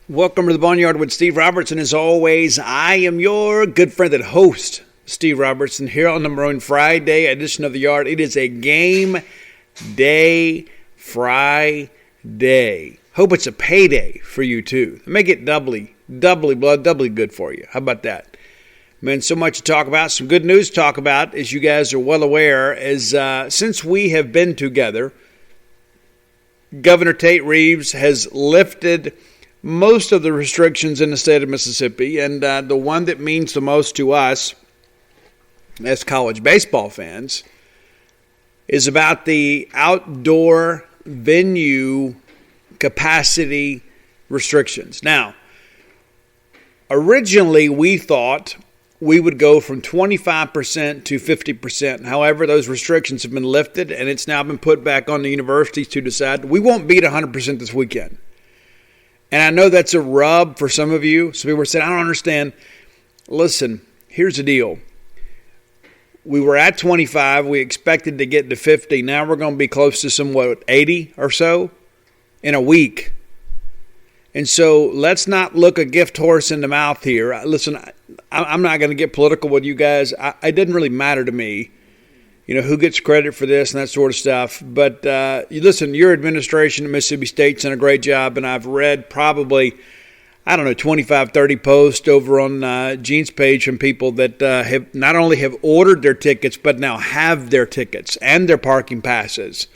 Welcome to the Boneyard with Steve Robertson. As always, I am your good friend and host, Steve Robertson, here on the Maroon Friday edition of the Yard. It is a game day Friday. Hope it's a payday for you, too. Make it doubly good for you. How about that? Man, so much to talk about. Some good news to talk about, as you guys are well aware, as since we have been together, Governor Tate Reeves has lifted most of the restrictions in the state of Mississippi, and the one that means the most to us as college baseball fans is about the outdoor venue capacity restrictions. Now, originally we thought we would go from 25% to 50%. However, those restrictions have been lifted, and it's now been put back on the universities to decide. We won't beat 100% this weekend. And I know that's a rub for some of you. Some people are saying, I don't understand. Listen, here's the deal. We were at 25. We expected to get to 50. Now we're going to be close to somewhat 80 or so in a week. And so let's not look a gift horse in the mouth here. Listen, I'm not going to get political with you guys. It didn't really matter to me, who gets credit for this and that sort of stuff. But listen, your administration at Mississippi State's done a great job, and I've read probably, 25, 30 posts over on Gene's page from people that have not only have ordered their tickets, but now have their tickets and their parking passes.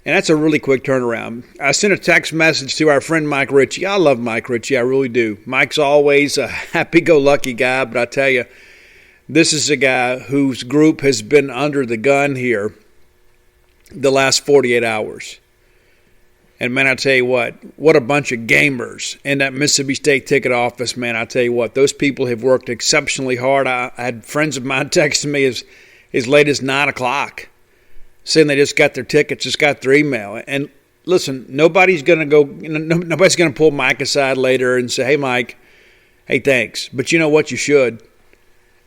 And that's a really quick turnaround. I sent a text message to our friend Mike Ritchie. I love Mike Ritchie, I really do. Mike's always a happy-go-lucky guy, but I tell you, this is a guy whose group has been under the gun here the last 48 hours. And, man, I tell you what a bunch of gamers in that Mississippi State ticket office, man. I tell you what, those people have worked exceptionally hard. I had friends of mine texting me as late as 9 o'clock saying they just got their tickets, just got their email. And, listen, nobody's going to pull Mike aside later and say, hey, Mike, hey, thanks. But you know what? You should.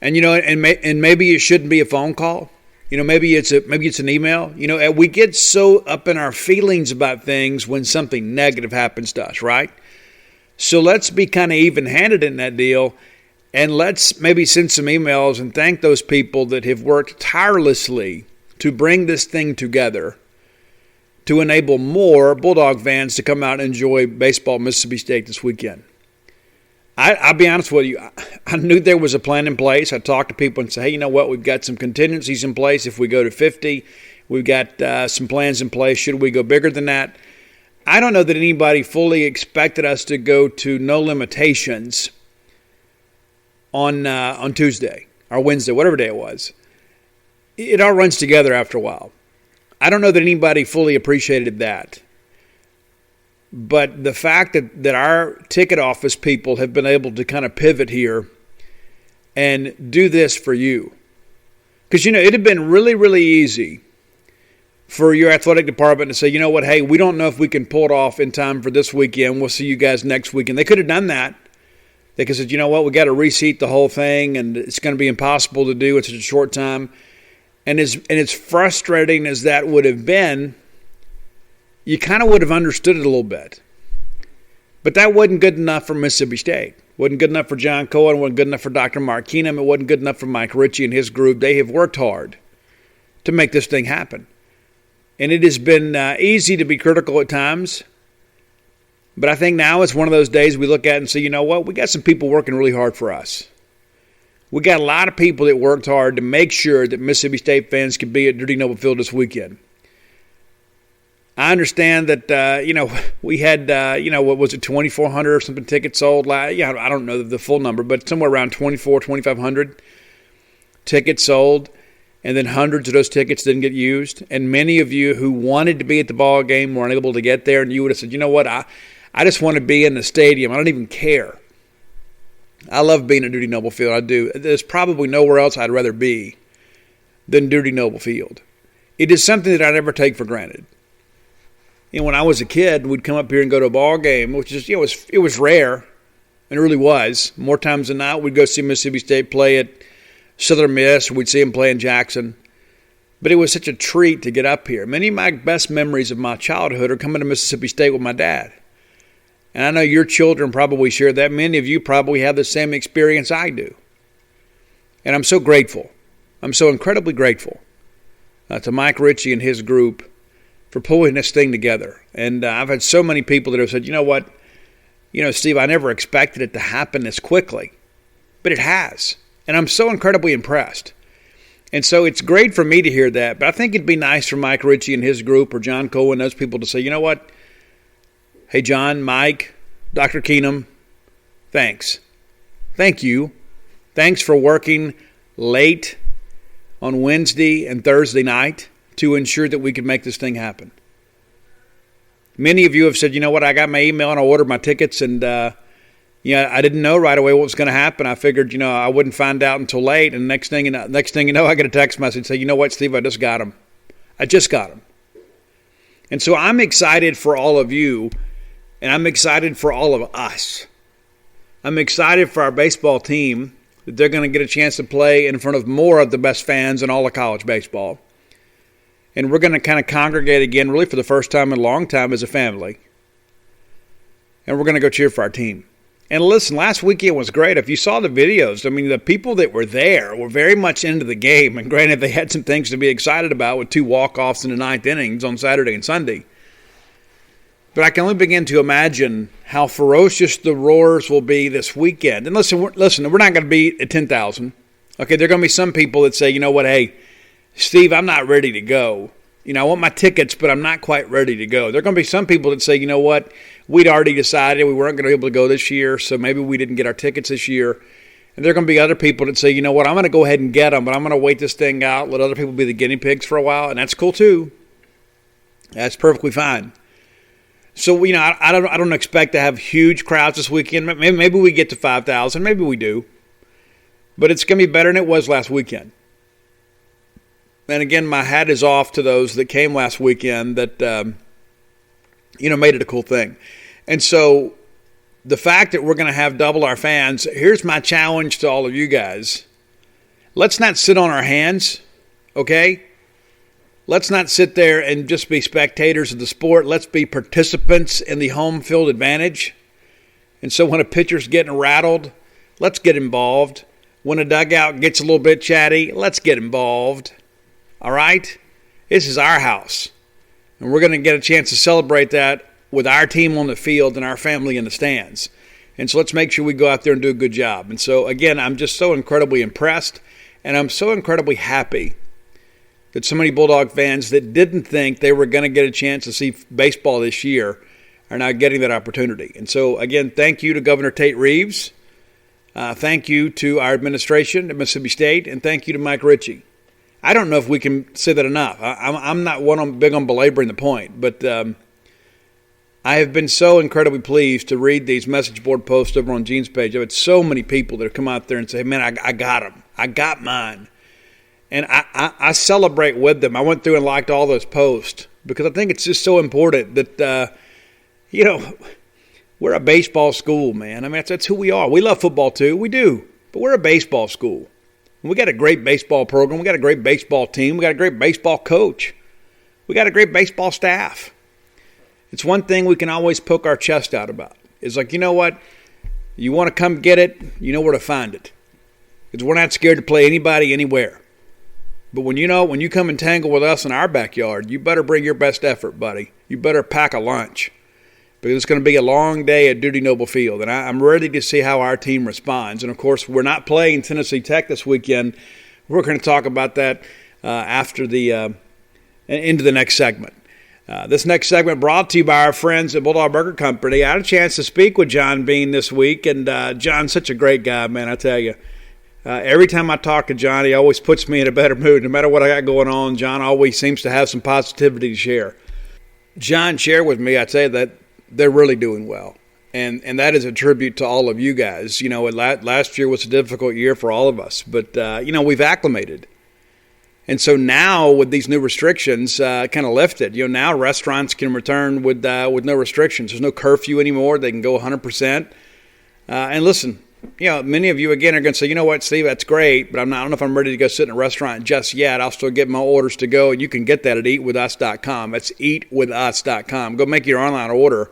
And and maybe it shouldn't be a phone call. Maybe it's an email. We get so up in our feelings about things when something negative happens to us, right? So let's be kind of even-handed in that deal, and let's maybe send some emails and thank those people that have worked tirelessly to bring this thing together to enable more Bulldog fans to come out and enjoy baseball at Mississippi State this weekend. I'll be honest with you. I knew there was a plan in place. I talked to people and said, hey, you know what? We've got some contingencies in place. If we go to 50, we've got some plans in place. Should we go bigger than that? I don't know that anybody fully expected us to go to no limitations on Tuesday or Wednesday, whatever day it was. It all runs together after a while. I don't know that anybody fully appreciated that. But the fact that our ticket office people have been able to kind of pivot here and do this for you. Because, it had been really, really easy for your athletic department to say, you know what, hey, we don't know if we can pull it off in time for this weekend. We'll see you guys next weekend. They could have done that. They could have said, you know what, we got to reseat the whole thing, and it's going to be impossible to do in such a short time. And as frustrating as that would have been, you kind of would have understood it a little bit. But that wasn't good enough for Mississippi State. Wasn't good enough for John Cohen. Wasn't good enough for Dr. Mark Keenum. It wasn't good enough for Mike Ritchie and his group. They have worked hard to make this thing happen. And it has been easy to be critical at times. But I think now it's one of those days we look at and say, you know what? We got some people working really hard for us. We got a lot of people that worked hard to make sure that Mississippi State fans could be at Dudy Noble Field this weekend. I understand that, we had, what was it, 2,400 or something tickets sold. I don't know the full number, but somewhere around 2,500 tickets sold. And then hundreds of those tickets didn't get used. And many of you who wanted to be at the ball game weren't able to get there. And you would have said, you know what, I just want to be in the stadium. I don't even care. I love being at Dudy Noble Field. I do. There's probably nowhere else I'd rather be than Dudy Noble Field. It is something that I never take for granted. When I was a kid, we'd come up here and go to a ball game, which is, it was rare, and it really was. More times than not, we'd go see Mississippi State play at Southern Miss. We'd see them play in Jackson. But it was such a treat to get up here. Many of my best memories of my childhood are coming to Mississippi State with my dad. And I know your children probably share that. Many of you probably have the same experience I do. And I'm so grateful. I'm so incredibly grateful to Mike Ritchie and his group for pulling this thing together. And I've had so many people that have said, you know what? Steve, I never expected it to happen this quickly. But it has. And I'm so incredibly impressed. And so it's great for me to hear that. But I think it'd be nice for Mike Ritchie and his group or John Cohen, those people to say, you know what? Hey, John, Mike, Dr. Keenum, thanks. Thank you. Thanks for working late on Wednesday and Thursday night to ensure that we could make this thing happen. Many of you have said, you know what, I got my email and I ordered my tickets and, I didn't know right away what was going to happen. I figured, I wouldn't find out until late. And next thing you know, I get a text message say, you know what, Steve, I just got them. I just got them. And so I'm excited for all of you, and I'm excited for all of us. I'm excited for our baseball team that they're going to get a chance to play in front of more of the best fans in all of college baseball. And we're going to kind of congregate again, really for the first time in a long time as a family. And we're going to go cheer for our team. And listen, last weekend was great. If you saw the videos, I mean, the people that were there were very much into the game. And granted, they had some things to be excited about with 2 walk-offs in the 9th innings on Saturday and Sunday. But I can only begin to imagine how ferocious the roars will be this weekend. And listen, we're not going to be at 10,000. Okay, there are going to be some people that say, you know what, hey, Steve, I'm not ready to go. I want my tickets, but I'm not quite ready to go. There are going to be some people that say, you know what, we'd already decided we weren't going to be able to go this year, so maybe we didn't get our tickets this year. And there are going to be other people that say, you know what, I'm going to go ahead and get them, but I'm going to wait this thing out, let other people be the guinea pigs for a while, and that's cool too. That's perfectly fine. So, I don't expect to have huge crowds this weekend. Maybe we get to 5,000. Maybe we do. But it's going to be better than it was last weekend. And again, my hat is off to those that came last weekend that, made it a cool thing. And so the fact that we're going to have double our fans, here's my challenge to all of you guys. Let's not sit on our hands, okay? Let's not sit there and just be spectators of the sport. Let's be participants in the home field advantage. And so when a pitcher's getting rattled, let's get involved. When a dugout gets a little bit chatty, let's get involved. All right? This is our house. And we're going to get a chance to celebrate that with our team on the field and our family in the stands. And so let's make sure we go out there and do a good job. And so, again, I'm just so incredibly impressed, and I'm so incredibly happy that so many Bulldog fans that didn't think they were going to get a chance to see baseball this year are now getting that opportunity. And so, again, thank you to Governor Tate Reeves. Thank you to our administration at Mississippi State, and thank you to Mike Ritchie. I don't know if we can say that enough. I'm not big on belaboring the point, but I have been so incredibly pleased to read these message board posts over on Gene's page. I've had so many people that have come out there and say, man, I got them. I got mine. And I celebrate with them. I went through and liked all those posts because I think it's just so important that, we're a baseball school, man. I mean, that's who we are. We love football too. We do. But we're a baseball school. We got a great baseball program. We got a great baseball team. We got a great baseball coach. We got a great baseball staff. It's one thing we can always poke our chest out about. It's like, you know what? You want to come get it, you know where to find it. Because we're not scared to play anybody anywhere. But when you come and tangle with us in our backyard, you better bring your best effort, buddy. You better pack a lunch. Because it's going to be a long day at Dudy Noble Field. And I'm ready to see how our team responds. And, of course, we're not playing Tennessee Tech this weekend. We're going to talk about that after into the next segment. This next segment brought to you by our friends at Bulldog Burger Company. I had a chance to speak with John Bean this week. And John's such a great guy, man, I tell you. Every time I talk to John, he always puts me in a better mood. No matter what I got going on, John always seems to have some positivity to share. John shared with me, I tell you, that they're really doing well. And that is a tribute to all of you guys. Last year was a difficult year for all of us. But, we've acclimated. And so now with these new restrictions kind of lifted, now restaurants can return with no restrictions. There's no curfew anymore. They can go 100%. And listen, many of you, again, are going to say, you know what, Steve, that's great, but I don't know if I'm ready to go sit in a restaurant just yet. I'll still get my orders to go, and you can get that at eatwithus.com. That's eatwithus.com. Go make your online order.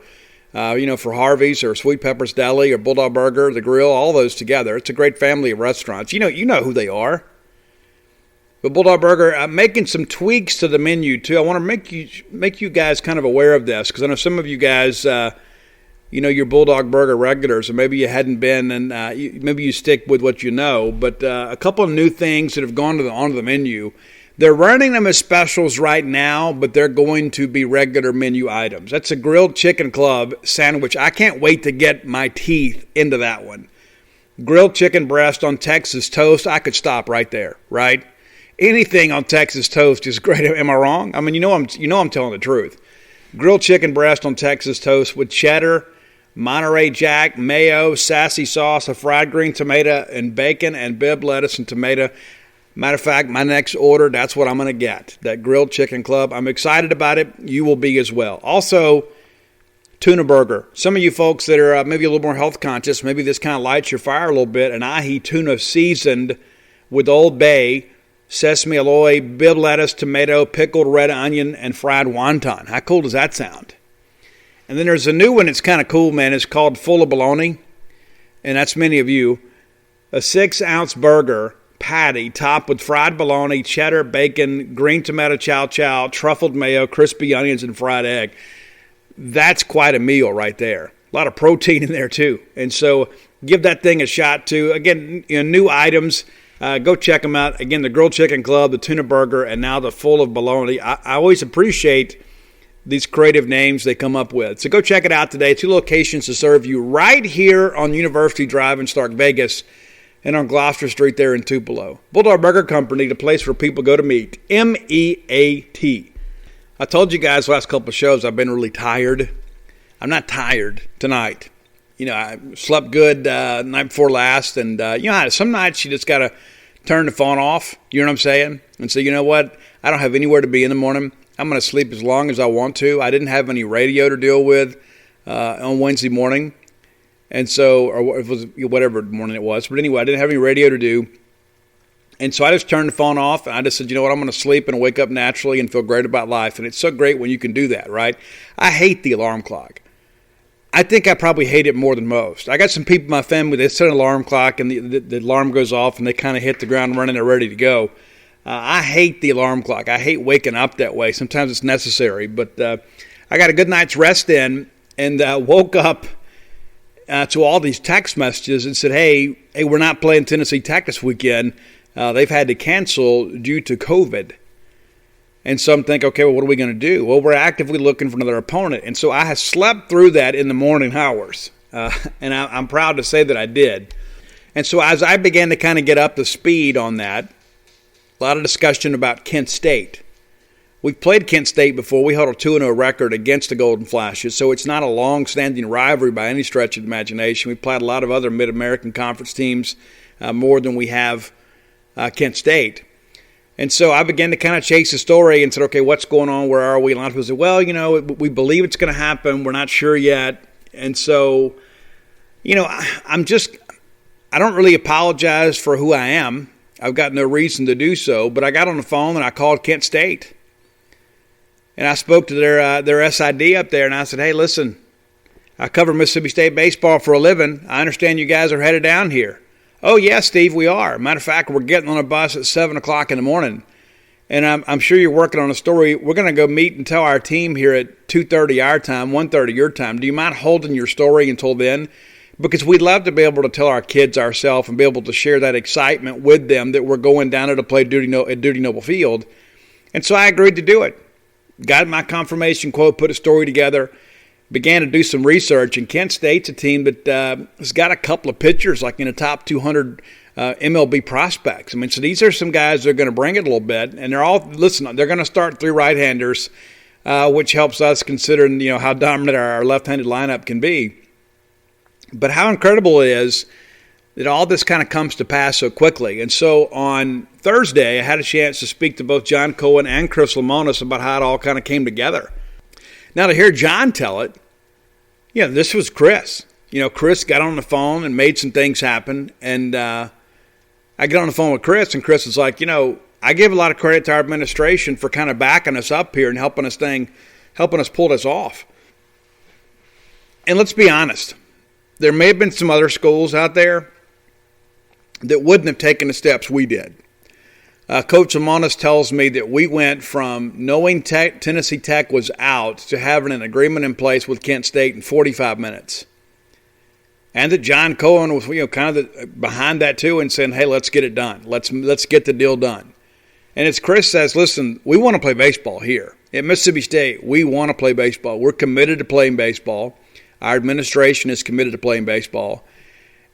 for Harvey's or Sweet Pepper's Deli or Bulldog Burger, The Grill, all those together. It's a great family of restaurants. You know who they are. But Bulldog Burger, I'm making some tweaks to the menu too. I want to make you guys kind of aware of this, because I know some of you guys, you're Bulldog Burger regulars, or maybe you hadn't been, and maybe you stick with what you know. But a couple of new things that have gone onto the menu. They're running them as specials right now, but they're going to be regular menu items. That's a grilled chicken club sandwich. I can't wait to get my teeth into that one. Grilled chicken breast on Texas toast. I could stop right there, right? Anything on Texas toast is great. Am I wrong? I mean, I'm telling the truth. Grilled chicken breast on Texas toast with cheddar, Monterey Jack, mayo, sassy sauce, a fried green tomato, and bacon, and Bibb lettuce and tomato. Matter of fact, my next order, that's what I'm going to get, that grilled chicken club. I'm excited about it. You will be as well. Also, tuna burger. Some of you folks that are maybe a little more health conscious, maybe this kind of lights your fire a little bit, an ahi tuna seasoned with Old Bay, sesame alloy, Bibb lettuce, tomato, pickled red onion, and fried wonton. How cool does that sound? And then there's a new one that's kind of cool, man. It's called Full of Bologna, and that's many of you. A 6-ounce burger patty topped with fried bologna, cheddar, bacon, green tomato chow, truffled mayo, crispy onions, and fried egg. That's quite a meal right there. A lot of protein in there too. And so give that thing a shot too. Again, new items. Go check them out. Again, the Grilled Chicken Club, the Tuna Burger, and now the Full of Bologna. I always appreciate these creative names they come up with. So go check it out today. 2 locations to serve you right here on University Drive in Stark Vegas and on Gloucester Street there in Tupelo. Bulldog Burger Company, the place where people go to meet. MEAT. I told you guys last couple of shows I've been really tired. I'm not tired tonight. I slept good the night before last, and some nights you just got to turn the phone off, you know what I'm saying? And say, you know what? I don't have anywhere to be in the morning. I'm going to sleep as long as I want to. I didn't have any radio to deal with on Wednesday morning. And so, or it was whatever morning it was. But anyway, I didn't have any radio to do. And so I just turned the phone off, and I just said, you know what? I'm going to sleep and wake up naturally and feel great about life. And it's so great when you can do that, right? I hate the alarm clock. I think I probably hate it more than most. I got some people in my family, they set an alarm clock and the alarm goes off and they kind of hit the ground running, they're ready to go. I hate the alarm clock. I hate waking up that way. Sometimes it's necessary. But I got a good night's rest in and woke up to all these text messages and said, hey, we're not playing Tennessee Tech this weekend. They've had to cancel due to COVID. And some think, okay, well, what are we going to do? Well, we're actively looking for another opponent. And so I have slept through that in the morning hours. And I'm proud to say that I did. And so as I began to kind of get up to speed on that, a lot of discussion about Kent State. We've played Kent State before. We held a 2-0 record against the Golden Flashes. So it's not a long-standing rivalry by any stretch of the imagination. We've played a lot of other Mid-American Conference teams more than we have Kent State. And so I began to kind of chase the story and said, okay, what's going on? Where are we? And a lot of people said, well, we believe it's going to happen. We're not sure yet. And so, I don't really apologize for who I am. I've got no reason to do so. But I got on the phone and I called Kent State. And I spoke to their SID up there and I said, hey, listen, I cover Mississippi State baseball for a living. I understand you guys are headed down here. Oh, yeah, Steve, we are. Matter of fact, we're getting on a bus at 7 o'clock in the morning. And I'm sure you're working on a story. We're going to go meet and tell our team here at 2:30 our time, 1:30 your time. Do you mind holding your story until then? Because we'd love to be able to tell our kids ourselves and be able to share that excitement with them that we're going down there to play Dudy Noble Field. And so I agreed to do it. Got my confirmation quote, put a story together. Began to do some research, and Kent State's a team that has got a couple of pitchers like in the top 200 MLB prospects. I mean, so these are some guys that are going to bring it a little bit, and they're going to start 3 right-handers, which helps us considering, how dominant our left-handed lineup can be. But how incredible it is that all this kind of comes to pass so quickly. And so on Thursday, I had a chance to speak to both John Cohen and Chris Lamonis about how it all kind of came together. Now, to hear John tell it, this was Chris. Chris got on the phone and made some things happen. And I get on the phone with Chris, and Chris is like, I give a lot of credit to our administration for kind of backing us up here and helping us pull this off. And let's be honest, there may have been some other schools out there that wouldn't have taken the steps we did. Coach Lamonis tells me that we went from knowing Tennessee Tech was out to having an agreement in place with Kent State in 45 minutes. And that John Cohen was kind of behind that too and saying, hey, let's get it done. Let's get the deal done. And as Chris says, listen, we want to play baseball here. At Mississippi State, we want to play baseball. We're committed to playing baseball. Our administration is committed to playing baseball.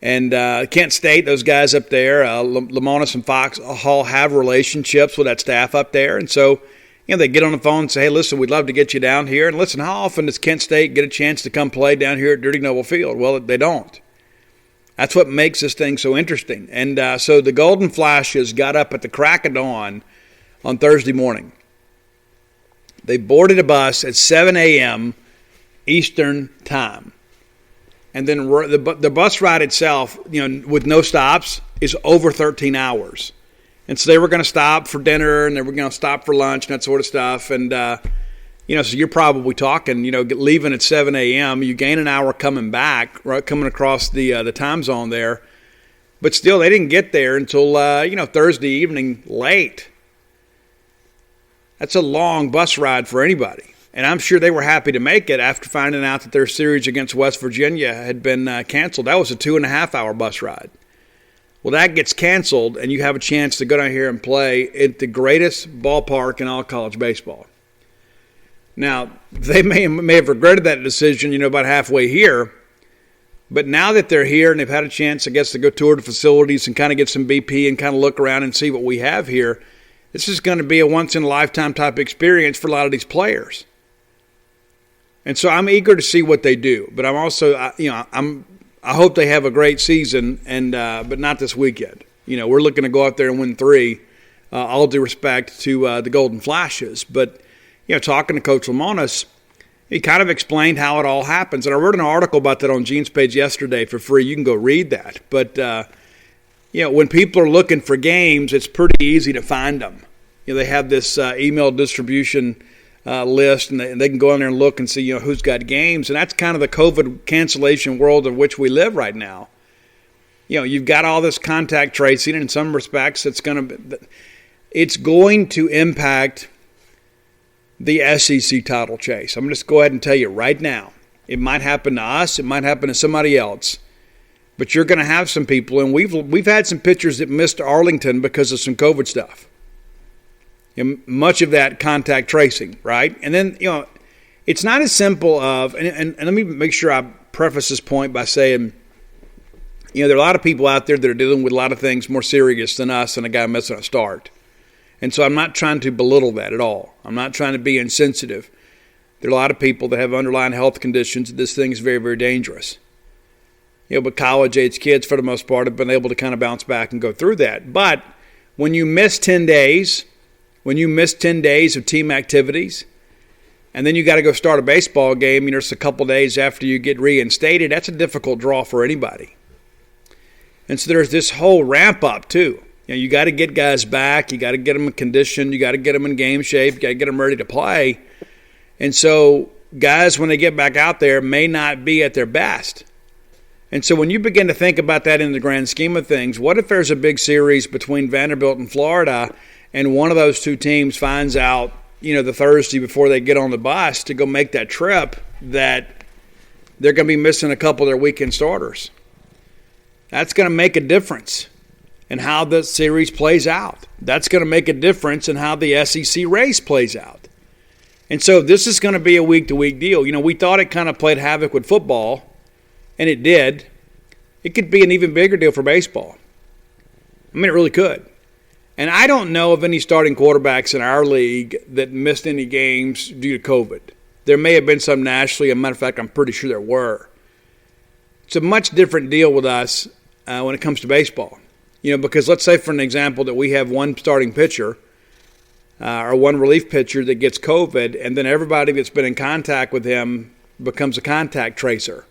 And Kent State, those guys up there, Lamonis and Fox Hall have relationships with that staff up there. And so, they get on the phone and say, hey, listen, we'd love to get you down here. And listen, how often does Kent State get a chance to come play down here at Dudy Noble Field? Well, they don't. That's what makes this thing so interesting. And so the Golden Flashes got up at the crack of dawn on Thursday morning. They boarded a bus at 7 a.m. Eastern time. And then the bus ride itself, with no stops, is over 13 hours. And so they were going to stop for dinner and they were going to stop for lunch and that sort of stuff. And, so you're probably talking, leaving at 7 a.m., you gain an hour coming back, right, coming across the time zone there. But still, they didn't get there until, Thursday evening late. That's a long bus ride for anybody. And I'm sure they were happy to make it after finding out that their series against West Virginia had been canceled. That was a 2.5-hour bus ride. Well, that gets canceled, and you have a chance to go down here and play at the greatest ballpark in all college baseball. Now, they may have regretted that decision, about halfway here. But now that they're here and they've had a chance, I guess, to go tour the facilities and kind of get some BP and kind of look around and see what we have here, this is going to be a once-in-a-lifetime type experience for a lot of these players. And so I'm eager to see what they do. But I'm also, I hope they have a great season, and but not this weekend. We're looking to go out there and win 3, all due respect to the Golden Flashes. But, talking to Coach Lamonis, he kind of explained how it all happens. And I wrote an article about that on Gene's page yesterday for free. You can go read that. But, when people are looking for games, it's pretty easy to find them. They have this email distribution list, and they can go in there and look and see, who's got games. And that's kind of the COVID cancellation world in which we live right now. You've got all this contact tracing, and in some respects, it's going to impact the SEC title chase. I'm going to just go ahead and tell you right now. It might happen to us. It might happen to somebody else. But you're going to have some people, and we've had some pitchers that missed Arlington because of some COVID stuff. Much of that contact tracing, right? And then, it's not as simple of, and let me make sure I preface this point by saying, there are a lot of people out there that are dealing with a lot of things more serious than us and a guy missing a start. And so I'm not trying to belittle that at all. I'm not trying to be insensitive. There are a lot of people that have underlying health conditions. This thing is very, very dangerous. But college-age kids, for the most part, have been able to kind of bounce back and go through that. But when you miss 10 days, of team activities, and then you got to go start a baseball game, it's a couple days after you get reinstated, that's a difficult draw for anybody. And so there's this whole ramp up too. You got to get guys back, you got to get them in condition, you got to get them in game shape, you got to get them ready to play. And so guys, when they get back out there, may not be at their best. And so when you begin to think about that in the grand scheme of things, what if there's a big series between Vanderbilt and Florida, and one of those two teams finds out, the Thursday before they get on the bus to go make that trip, that they're going to be missing a couple of their weekend starters? That's going to make a difference in how the series plays out. That's going to make a difference in how the SEC race plays out. And so this is going to be a week-to-week deal. We thought it kind of played havoc with football, and it did. It could be an even bigger deal for baseball. It really could. And I don't know of any starting quarterbacks in our league that missed any games due to COVID. There may have been some nationally. As a matter of fact, I'm pretty sure there were. It's a much different deal with us when it comes to baseball. Because let's say, for an example, that we have one starting pitcher or one relief pitcher that gets COVID, and then everybody that's been in contact with him becomes a contact tracer.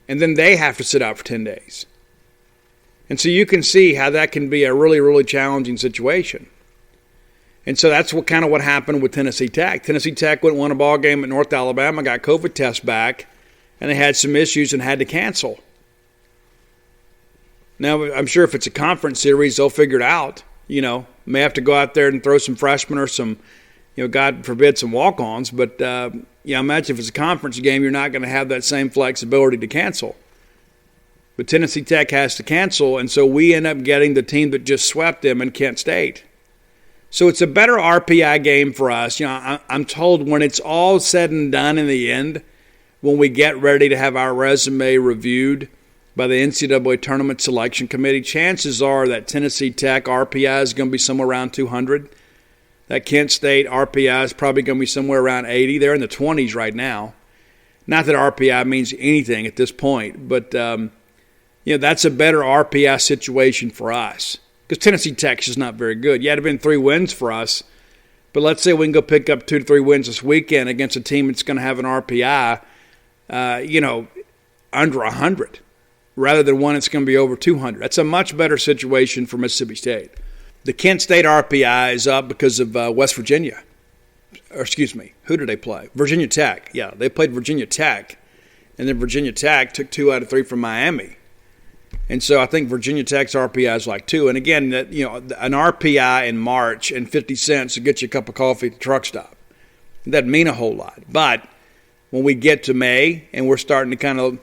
And then they have to sit out for 10 days. And so you can see how that can be a really, really challenging situation. And so that's what happened with Tennessee Tech. Tennessee Tech went and won a ball game at North Alabama, got COVID test back, and they had some issues and had to cancel. Now, I'm sure if it's a conference series, they'll figure it out. May have to go out there and throw some freshmen or some, God forbid, some walk-ons. But, imagine if it's a conference game, you're not going to have that same flexibility to cancel. But Tennessee Tech has to cancel, and so we end up getting the team that just swept them in Kent State. So it's a better RPI game for us. I'm told when it's all said and done in the end, when we get ready to have our resume reviewed by the NCAA Tournament Selection Committee, chances are that Tennessee Tech RPI is going to be somewhere around 200. That Kent State RPI is probably going to be somewhere around 80. They're in the 20s right now. Not that RPI means anything at this point, but that's a better RPI situation for us because Tennessee Tech is not very good. Yeah, it'd have been 3 wins for us, but let's say we can go pick up 2 to 3 wins this weekend against a team that's going to have an RPI, under 100. Rather than one that's going to be over 200. That's a much better situation for Mississippi State. The Kent State RPI is up because of West Virginia. Or excuse me, who did they play? Virginia Tech. Yeah, they played Virginia Tech, and then Virginia Tech took 2 out of 3 from Miami. And so I think Virginia Tech's RPI is like 2. And again, an RPI in March and 50 cents to get you a cup of coffee at the truck stop. It doesn't mean a whole lot. But when we get to May and we're starting to kind of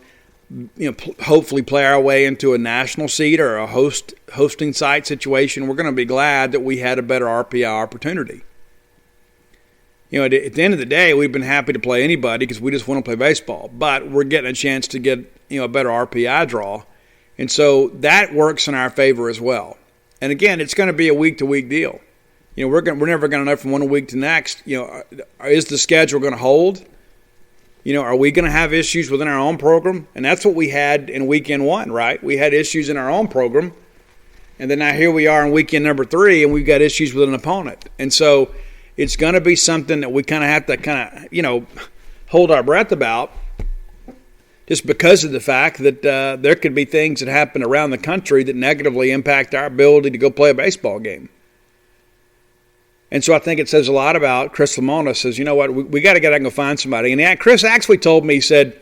hopefully play our way into a national seed or a hosting site situation, we're going to be glad that we had a better RPI opportunity. At the end of the day, we've been happy to play anybody because we just want to play baseball. But we're getting a chance to get a better RPI draw, and so that works in our favor as well. And again, it's going to be a week-to-week deal. We're never going to know from one week to next. Is the schedule going to hold? Are we going to have issues within our own program? And that's what we had in weekend 1, right? We had issues in our own program. And then now here we are in weekend number 3, and we've got issues with an opponent. And so it's going to be something that we kind of have to hold our breath about just because of the fact that there could be things that happen around the country that negatively impact our ability to go play a baseball game. And so I think it says a lot about Chris Lamona says, you know what, we got to get out and go find somebody. And Chris actually told me, he said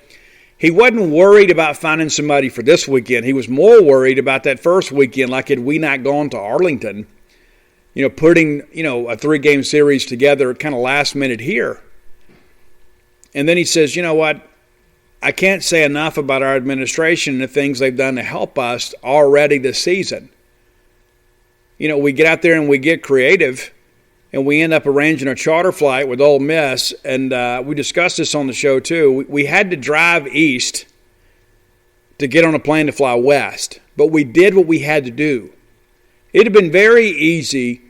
he wasn't worried about finding somebody for this weekend. He was more worried about that first weekend, like had we not gone to Arlington, putting, a 3-game series together kind of last minute here. And then he says, you know what, I can't say enough about our administration and the things they've done to help us already this season. We get out there and we get creative. And we end up arranging a charter flight with Ole Miss, and we discussed this on the show too. We had to drive east to get on a plane to fly west, but we did what we had to do. It had been very easy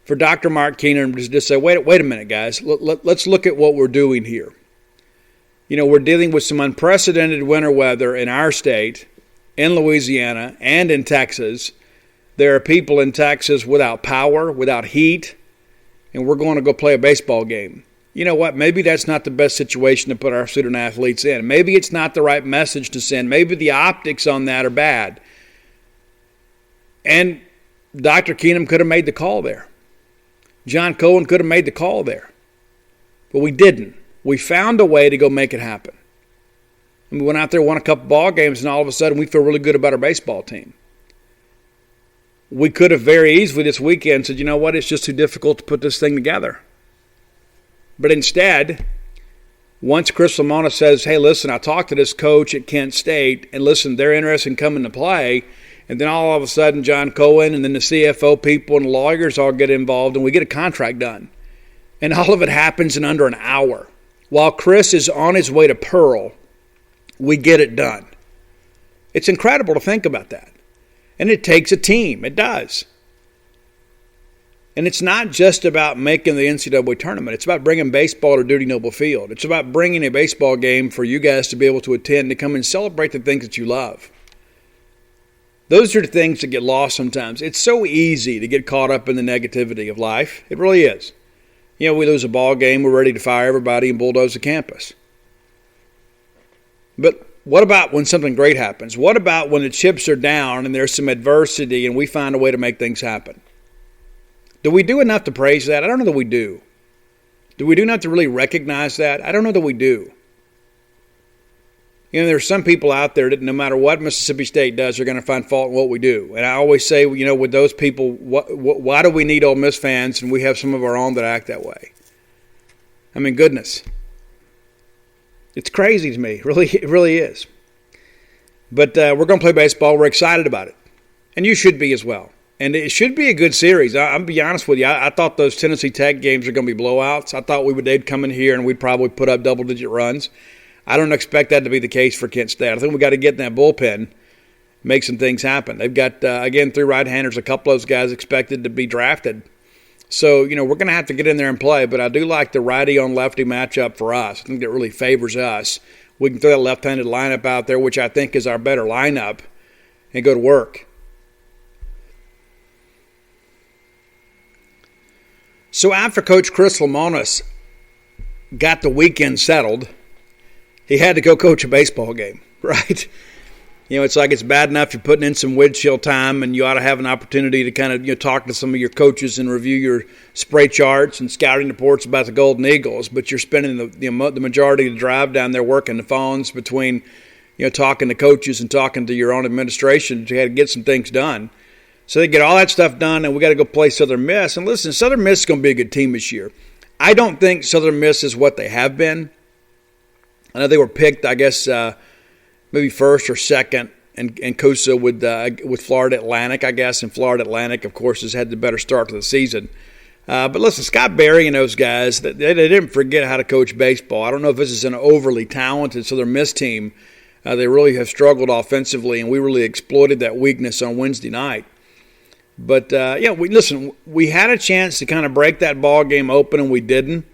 for Dr. Mark Keenan to just say, wait a minute, guys, let's look at what we're doing here. We're dealing with some unprecedented winter weather in our state, in Louisiana, and in Texas. There are people in Texas without power, without heat, and we're going to go play a baseball game. You know what? Maybe that's not the best situation to put our student athletes in. Maybe it's not the right message to send. Maybe the optics on that are bad. And Dr. Keenum could have made the call there. John Cohen could have made the call there. But we didn't. We found a way to go make it happen. And we went out there, won a couple ball games, and all of a sudden we feel really good about our baseball team. We could have very easily this weekend said, you know what, it's just too difficult to put this thing together. But instead, once Chris Lamona says, hey, listen, I talked to this coach at Kent State, and listen, they're interested in coming to play, and then all of a sudden John Cohen and then the CFO people and the lawyers all get involved, and we get a contract done. And all of it happens in under an hour. While Chris is on his way to Pearl, we get it done. It's incredible to think about that. And it takes a team. It does. And it's not just about making the NCAA tournament. It's about bringing baseball to Dudy Noble Field. It's about bringing a baseball game for you guys to be able to attend, to come and celebrate the things that you love. Those are the things that get lost sometimes. It's so easy to get caught up in the negativity of life. It really is. We lose a ball game, we're ready to fire everybody and bulldoze the campus. But what about when something great happens? What about when the chips are down and there's some adversity and we find a way to make things happen? Do we do enough to praise that? I don't know that we do. Do we do enough to really recognize that? I don't know that we do. There's some people out there that no matter what Mississippi State does, they're going to find fault in what we do. And I always say, with those people, why do we need Ole Miss fans and we have some of our own that act that way? I mean, goodness. It's crazy to me. It really is. But we're going to play baseball. We're excited about it. And you should be as well. And it should be a good series. I'll be honest with you. I thought those Tennessee Tech games are going to be blowouts. I thought they'd come in here and we'd probably put up double-digit runs. I don't expect that to be the case for Kent State. I think we got to get in that bullpen, make some things happen. They've got, again, 3 right-handers, a couple of those guys expected to be drafted. So, we're going to have to get in there and play, but I do like the righty-on-lefty matchup for us. I think that really favors us. We can throw that left-handed lineup out there, which I think is our better lineup, and go to work. So after Coach Chris Lamonis got the weekend settled, he had to go coach a baseball game, right? It's like it's bad enough you're putting in some windshield time and you ought to have an opportunity to kind of talk to some of your coaches and review your spray charts and scouting reports about the Golden Eagles, but you're spending the majority of the drive down there working the phones between talking to coaches and talking to your own administration to get some things done. So they get all that stuff done, and we got to go play Southern Miss. And listen, Southern Miss is going to be a good team this year. I don't think Southern Miss is what they have been. I know they were picked, I guess, maybe first or second, and Coosa with Florida Atlantic, I guess. And Florida Atlantic, of course, has had the better start to the season. But listen, Scott Berry and those guys, they didn't forget how to coach baseball. I don't know if this is an overly talented Southern Miss team. They really have struggled offensively, and we really exploited that weakness on Wednesday night. But, we had a chance to kind of break that ball game open, and we didn't.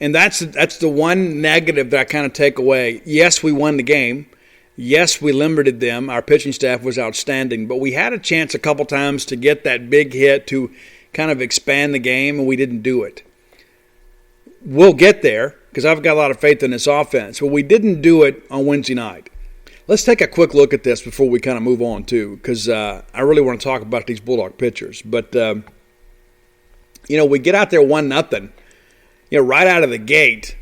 And that's the one negative that I kind of take away. Yes, we won the game. Yes, we limited them. Our pitching staff was outstanding. But we had a chance a couple times to get that big hit to kind of expand the game, and we didn't do it. We'll get there because I've got a lot of faith in this offense. But we didn't do it on Wednesday night. Let's take a quick look at this before we kind of move on, too, because I really want to talk about these Bulldog pitchers. But, we get out there 1-0, right out of the gate.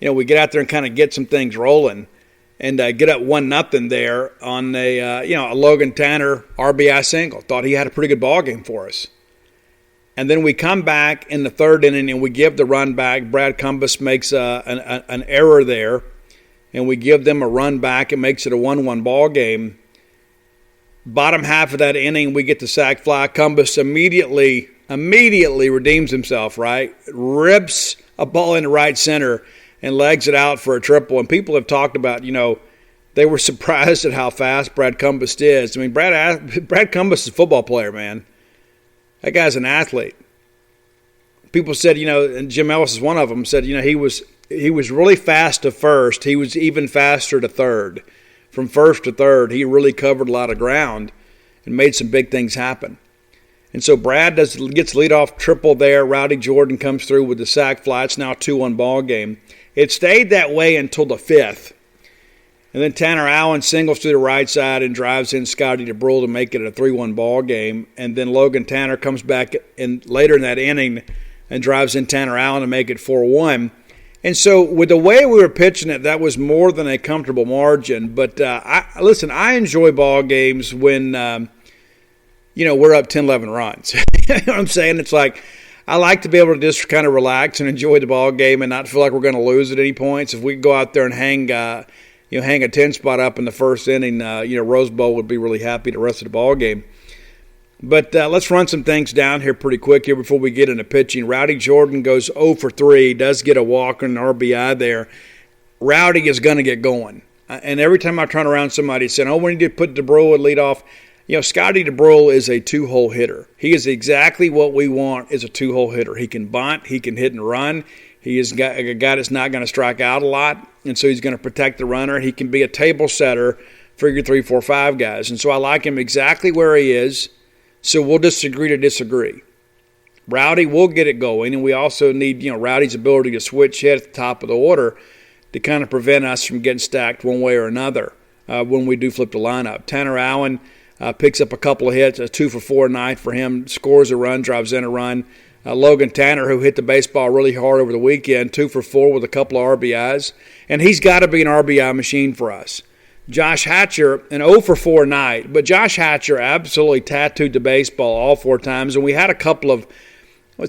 We get out there and kind of get some things rolling and get up 1-0 there on a Logan Tanner RBI single. Thought he had a pretty good ball game for us. And then we come back in the third inning and we give the run back. Brad Cumbus makes an error there. And we give them a run back. It makes it a 1-1 ball game. Bottom half of that inning, we get the sac fly. Cumbus immediately redeems himself, right? Rips a ball into right center and legs it out for a triple. And people have talked about, they were surprised at how fast Brad Cumbus is. I mean, Brad Cumbus is a football player, man. That guy's an athlete. People said, and Jim Ellis is one of them, said, he was really fast to first. He was even faster to third. From first to third, he really covered a lot of ground and made some big things happen. And so Brad gets leadoff triple there. Rowdy Jordan comes through with the sac fly. It's now a 2-1 ball game. It stayed that way until the fifth. And then Tanner Allen singles to the right side and drives in Scotty DeBrule to make it a 3-1 ball game. And then Logan Tanner comes back in later in that inning and drives in Tanner Allen to make it 4-1. And so with the way we were pitching it, that was more than a comfortable margin. But I enjoy ball games when, we're up 10, 11 runs. You know what I'm saying? It's like I like to be able to just kind of relax and enjoy the ball game and not feel like we're going to lose at any points. If we can go out there and hang a 10 spot up in the first inning, Rose Bowl would be really happy the rest of the ball game. But let's run some things down here pretty quick here before we get into pitching. Rowdy Jordan goes 0 for 3, does get a walk and an RBI there. Rowdy is going to get going. And every time I turn around, somebody saying, we need to put DeBrule at leadoff. Scotty DeBrule is a two-hole hitter. He is exactly what we want is a two-hole hitter. He can bunt, he can hit and run. He is a guy that's not going to strike out a lot, and so he's going to protect the runner. He can be a table setter for your 3, 4, 5 guys. And so I like him exactly where he is. So we'll disagree to disagree. Rowdy will get it going, and we also need, Rowdy's ability to switch hit at the top of the order to kind of prevent us from getting stacked one way or another when we do flip the lineup. Tanner Allen picks up a couple of hits, a 2 for 4 night for him, scores a run, drives in a run. Logan Tanner, who hit the baseball really hard over the weekend, 2 for 4 with a couple of RBIs. And he's got to be an RBI machine for us. Josh Hatcher, an 0 for 4 night. But Josh Hatcher absolutely tattooed the baseball all 4 times. And we had a couple of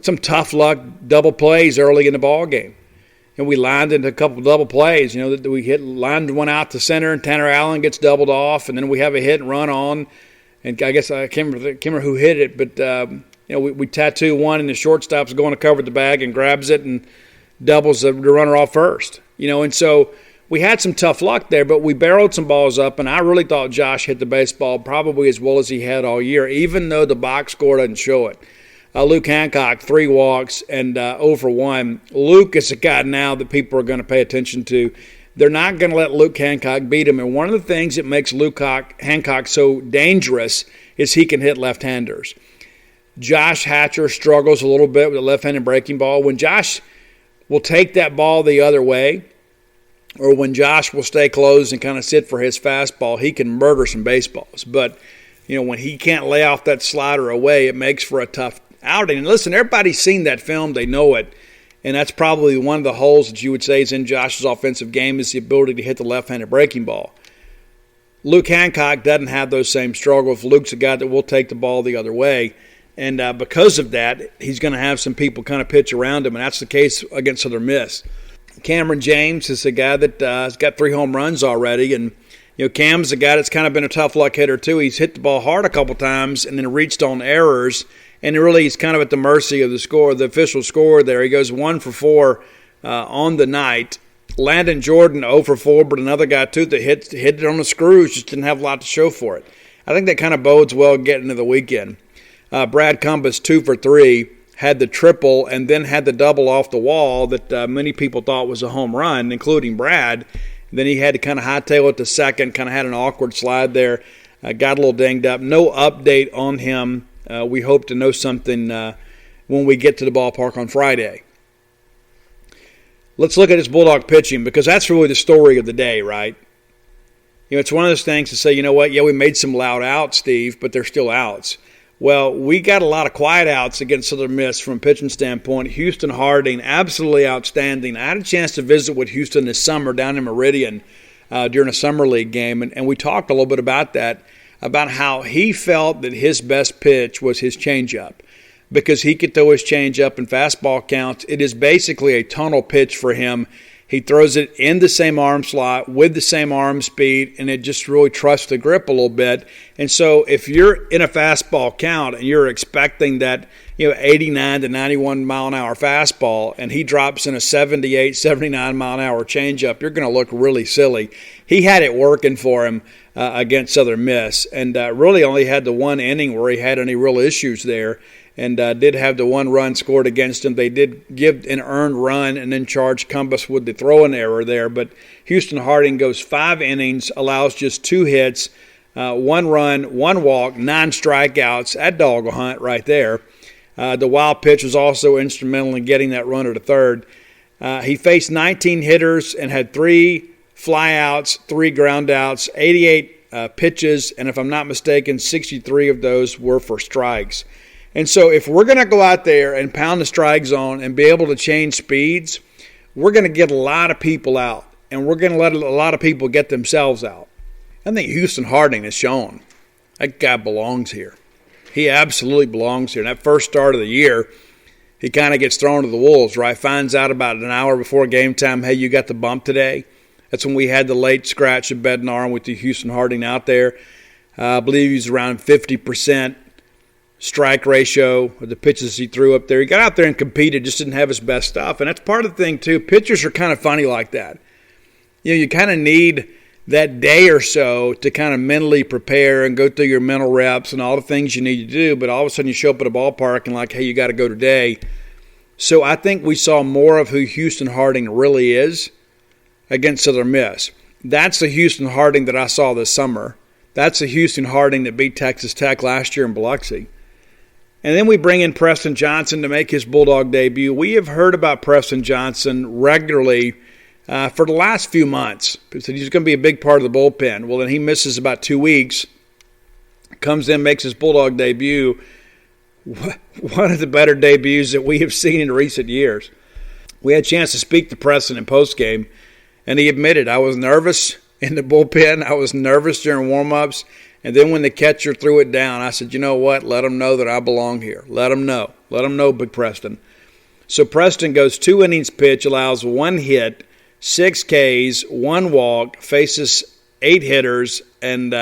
some tough luck double plays early in the ball game. And we lined into a couple of double plays. We lined one out to center, and Tanner Allen gets doubled off. And then we have a hit and run on. And I guess I can't remember who hit it, but we tattoo one, and the shortstop's going to cover the bag and grabs it and doubles the runner off first. And so we had some tough luck there, but we barreled some balls up, and I really thought Josh hit the baseball probably as well as he had all year, even though the box score doesn't show it. Luke Hancock, 3 walks and 0 for 1. Luke is a guy now that people are going to pay attention to. They're not going to let Luke Hancock beat him. And one of the things that makes Luke Hancock so dangerous is he can hit left-handers. Josh Hatcher struggles a little bit with a left-handed breaking ball. When Josh will take that ball the other way, or when Josh will stay closed and kind of sit for his fastball, he can murder some baseballs. But, when he can't lay off that slider away, it makes for a tough outing. And listen, everybody's seen that film. They know it. And that's probably one of the holes that you would say is in Josh's offensive game is the ability to hit the left-handed breaking ball. Luke Hancock doesn't have those same struggles. Luke's a guy that will take the ball the other way. And because of that, he's going to have some people kind of pitch around him, and that's the case against Southern Miss. Cameron James is a guy that has got 3 home runs already. And, Cam's a guy that's kind of been a tough luck hitter too. He's hit the ball hard a couple times and then reached on errors. And really, he's kind of at the mercy of the official score there. He goes 1 for 4 on the night. Landon Jordan 0 for 4, but another guy, too, that hit it on the screws, just didn't have a lot to show for it. I think that kind of bodes well getting into the weekend. Brad Cumbus, 2 for 3, had the triple and then had the double off the wall that many people thought was a home run, including Brad. Then he had to kind of hightail it to second, kind of had an awkward slide there, got a little dinged up. No update on him. We hope to know something when we get to the ballpark on Friday. Let's look at his Bulldog pitching because that's really the story of the day, right? It's one of those things to say, you know what, yeah, we made some loud outs, Steve, but they're still outs. Well, we got a lot of quiet outs against Southern Miss from a pitching standpoint. Houston Harding, absolutely outstanding. I had a chance to visit with Houston this summer down in Meridian during a summer league game, and we talked a little bit about that, about how he felt that his best pitch was his changeup because he could throw his changeup in fastball counts. It is basically a tunnel pitch for him. He throws it in the same arm slot with the same arm speed, and it just really trusts the grip a little bit. And so if you're in a fastball count and you're expecting that 89 to 91 mile an hour fastball and he drops in a 78, 79 mile an hour changeup, you're going to look really silly. He had it working for him against Southern Miss and really only had the one inning where he had any real issues there. And did have the 1 run scored against him. They did give an earned run and then charge Cumbus with the throwing error there. But Houston Harding goes 5 innings, allows just 2 hits, 1 run, 1 walk, 9 strikeouts. That dog will hunt right there. The wild pitch was also instrumental in getting that runner to third. He faced 19 hitters and had 3 flyouts, 3 groundouts, 88 pitches, and if I'm not mistaken, 63 of those were for strikes. And so if we're going to go out there and pound the strike zone and be able to change speeds, we're going to get a lot of people out, and we're going to let a lot of people get themselves out. I think Houston Harding has shown that guy belongs here. He absolutely belongs here. In that first start of the year, he kind of gets thrown to the wolves, right? Finds out about an hour before game time, hey, you got the bump today. That's when we had the late scratch of Bednar with the Houston Harding out there. I believe he's around 50%. Strike ratio of the pitches he threw up there. He got out there and competed, just didn't have his best stuff. And that's part of the thing, too. Pitchers are kind of funny like that. You kind of need that day or so to kind of mentally prepare and go through your mental reps and all the things you need to do. But all of a sudden you show up at a ballpark and like, hey, you got to go today. So I think we saw more of who Houston Harding really is against Southern Miss. That's the Houston Harding that I saw this summer. That's the Houston Harding that beat Texas Tech last year in Biloxi. And then we bring in Preston Johnson to make his Bulldog debut. We have heard about Preston Johnson regularly for the last few months. He's going to be a big part of the bullpen. Well, then he misses about 2 weeks, comes in, makes his Bulldog debut. one of the better debuts that we have seen in recent years. We had a chance to speak to Preston in postgame, and he admitted, I was nervous in the bullpen. I was nervous during warm-ups. And then when the catcher threw it down, I said, you know what? Let them know that I belong here. Let them know. Let them know, Big Preston. So Preston goes 2 innings pitch, allows 1 hit, 6 Ks, 1 walk, faces 8 hitters, and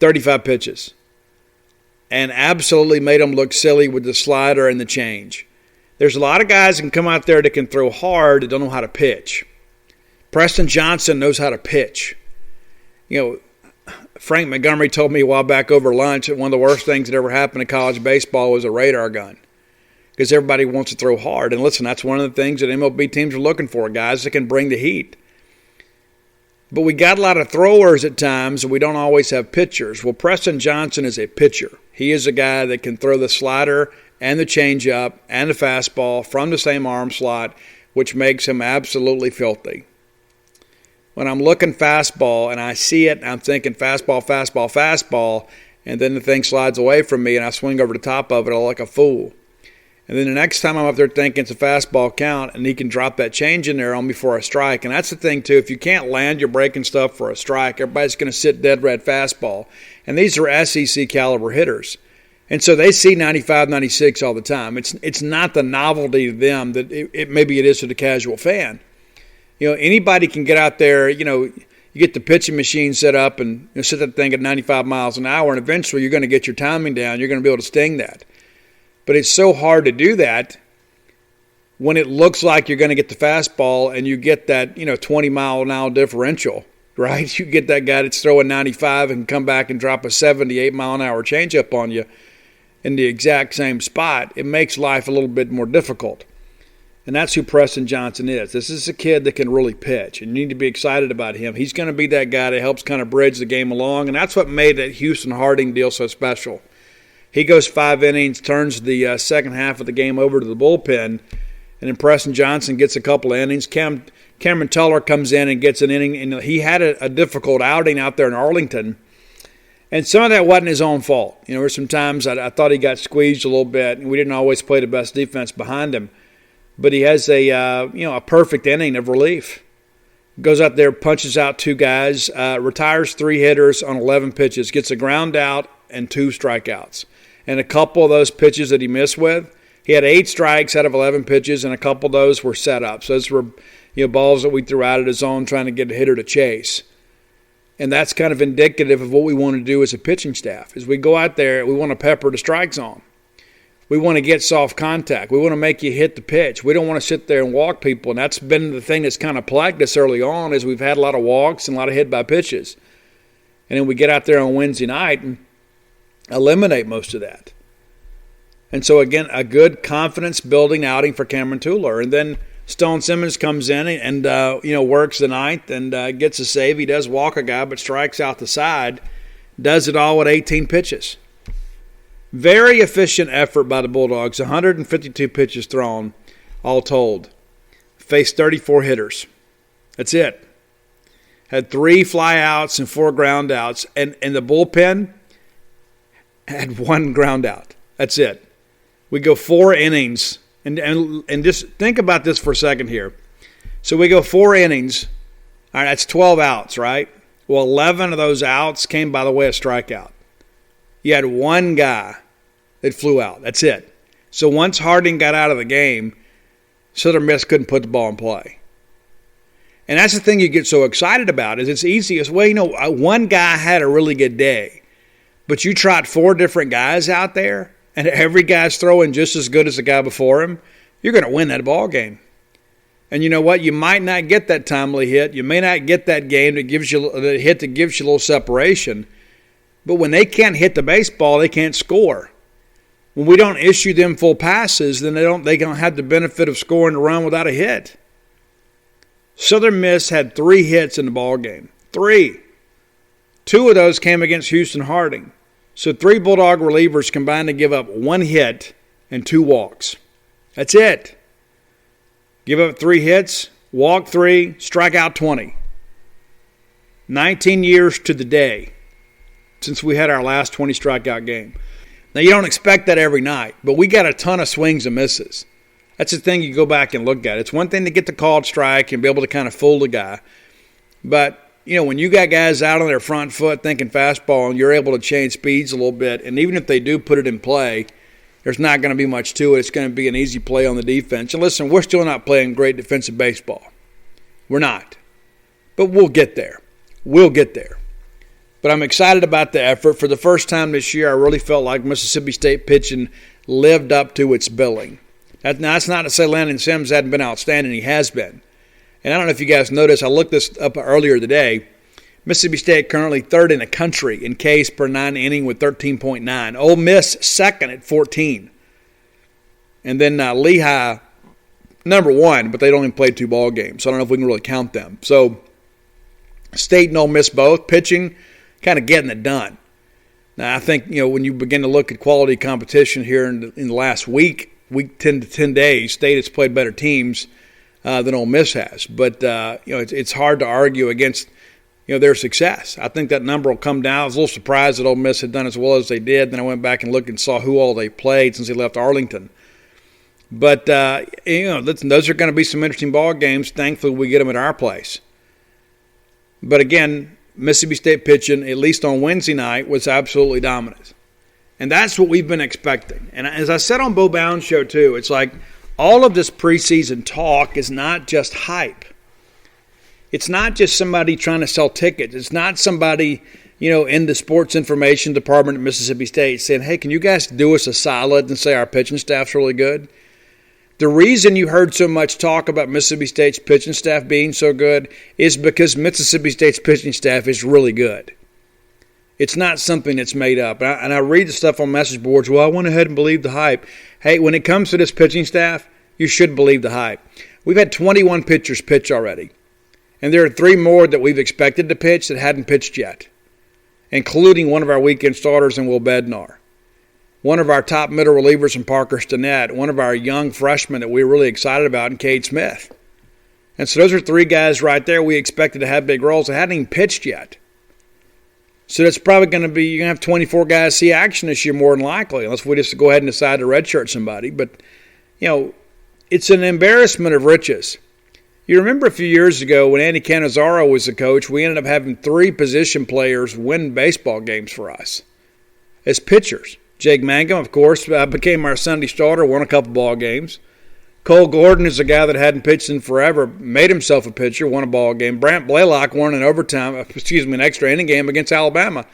35 pitches. And absolutely made them look silly with the slider and the change. There's a lot of guys that can come out there that can throw hard that don't know how to pitch. Preston Johnson knows how to pitch. You know, Frank Montgomery told me a while back over lunch that one of the worst things that ever happened in college baseball was a radar gun, because everybody wants to throw hard. And listen, that's one of the things that MLB teams are looking for, guys that can bring the heat. But we got a lot of throwers at times, and we don't always have pitchers. Well, Preston Johnson is a pitcher. He is a guy that can throw the slider and the changeup and the fastball from the same arm slot, which makes him absolutely filthy. When I'm looking fastball and I see it, I'm thinking fastball, fastball, fastball, and then the thing slides away from me and I swing over the top of it all like a fool. And then the next time I'm up there thinking it's a fastball count, and he can drop that change in there on me for a strike. And that's the thing, too. If you can't land your breaking stuff for a strike, everybody's going to sit dead red fastball. And these are SEC caliber hitters. And so they see 95, 96 all the time. It's not the novelty to them that maybe it is to the casual fan. You know, anybody can get out there, you know, you get the pitching machine set up and set that thing at 95 miles an hour, and eventually you're going to get your timing down. You're going to be able to sting that. But it's so hard to do that when it looks like you're going to get the fastball and you get that, 20-mile-an-hour differential, right? You get that guy that's throwing 95 and come back and drop a 78-mile-an-hour changeup on you in the exact same spot. It makes life a little bit more difficult. And that's who Preston Johnson is. This is a kid that can really pitch, and you need to be excited about him. He's going to be that guy that helps kind of bridge the game along, and that's what made that Houston Harding deal so special. He goes 5 innings, turns the second half of the game over to the bullpen, and then Preston Johnson gets a couple of innings. Cameron Teller comes in and gets an inning, and he had a difficult outing out there in Arlington. And some of that wasn't his own fault. There were some times I thought he got squeezed a little bit, and we didn't always play the best defense behind him. But he has a perfect inning of relief. Goes out there, punches out 2 guys, retires 3 hitters on 11 pitches, gets a ground out and 2 strikeouts. And a couple of those pitches that he missed with, he had 8 strikes out of 11 pitches, and a couple of those were set up. So those were balls that we threw out of the zone trying to get a hitter to chase. And that's kind of indicative of what we want to do as a pitching staff. As we go out there, we want to pepper the strike zone. We want to get soft contact. We want to make you hit the pitch. We don't want to sit there and walk people. And that's been the thing that's kind of plagued us early on, is we've had a lot of walks and a lot of hit by pitches. And then we get out there on Wednesday night and eliminate most of that. And so, again, a good confidence-building outing for Cameron Tuller. And then Stone Simmons comes in and works the ninth and gets a save. He does walk a guy but strikes out the side. Does it all with 18 pitches. Very efficient effort by the Bulldogs. 152 pitches thrown, all told. Faced 34 hitters. That's it. Had 3 flyouts and 4 ground outs. And the bullpen had 1 ground out. That's it. We go 4 innings. And just think about this for a second here. So we go 4 innings. All right, that's 12 outs, right? Well, 11 of those outs came by the way of strikeout. You had 1 guy that flew out. That's it. So once Harding got out of the game, Southern Miss couldn't put the ball in play. And that's the thing you get so excited about, is it's easy. As well, 1 guy had a really good day. But you trot 4 different guys out there, and every guy's throwing just as good as the guy before him, you're going to win that ball game. And you know what? You might not get that timely hit. You may not get that game that gives you the hit that gives you a little separation. But when they can't hit the baseball, they can't score. When we don't issue them full passes, then they don't have the benefit of scoring a run without a hit. Southern Miss had 3 hits in the ball game. 3. 2 of those came against Houston Harding. So 3 Bulldog relievers combined to give up 1 hit and 2 walks. That's it. Give up 3 hits, walk 3, strike out 20. 19 years to the day since we had our last 20 strikeout game. Now, you don't expect that every night, but we got a ton of swings and misses. That's the thing you go back and look at. It's one thing to get the called strike and be able to kind of fool the guy. But, when you got guys out on their front foot thinking fastball and you're able to change speeds a little bit, and even if they do put it in play, there's not going to be much to it. It's going to be an easy play on the defense. And listen, we're still not playing great defensive baseball. We're not. But we'll get there. We'll get there. But I'm excited about the effort. For the first time this year, I really felt like Mississippi State pitching lived up to its billing. That's not to say Landon Sims hadn't been outstanding. He has been. And I don't know if you guys noticed, I looked this up earlier today. Mississippi State currently third in the country in Ks per 9 inning with 13.9. Ole Miss second at 14. And then Lehigh number 1, but they only played 2 ball games. So I don't know if we can really count them. So State and Ole Miss both pitching, kind of getting it done. Now I think, when you begin to look at quality competition here in the last week 10 to 10 days, State has played better teams than Ole Miss has. But, it's hard to argue against, their success. I think that number will come down. I was a little surprised that Ole Miss had done as well as they did. Then I went back and looked and saw who all they played since they left Arlington. But, those are going to be some interesting ball games. Thankfully, we get them at our place. But, again, Mississippi State pitching, at least on Wednesday night, was absolutely dominant. And that's what we've been expecting. And as I said on Bo Bound's show, too, it's like all of this preseason talk is not just hype. It's not just somebody trying to sell tickets. It's not somebody, in the sports information department at Mississippi State saying, hey, can you guys do us a solid and say our pitching staff's really good? The reason you heard so much talk about Mississippi State's pitching staff being so good is because Mississippi State's pitching staff is really good. It's not something that's made up. And I read the stuff on message boards, well, I went ahead and believed the hype. Hey, when it comes to this pitching staff, you should believe the hype. We've had 21 pitchers pitch already. And there are 3 more that we've expected to pitch that hadn't pitched yet, including one of our weekend starters in Will Bednar, one of our top middle relievers in Parker Stinnett, one of our young freshmen that we're really excited about in Cade Smith. And so those are 3 guys right there we expected to have big roles that hadn't even pitched yet. So that's probably going to be, you're going to have 24 guys see action this year more than likely, unless we just go ahead and decide to redshirt somebody. But, it's an embarrassment of riches. You remember a few years ago when Andy Cannizaro was the coach, we ended up having 3 position players win baseball games for us as pitchers. Jake Mangum, of course, became our Sunday starter, won a couple ball games. Cole Gordon is a guy that hadn't pitched in forever, made himself a pitcher, won a ball game. Brant Blaylock won an extra inning game against Alabama.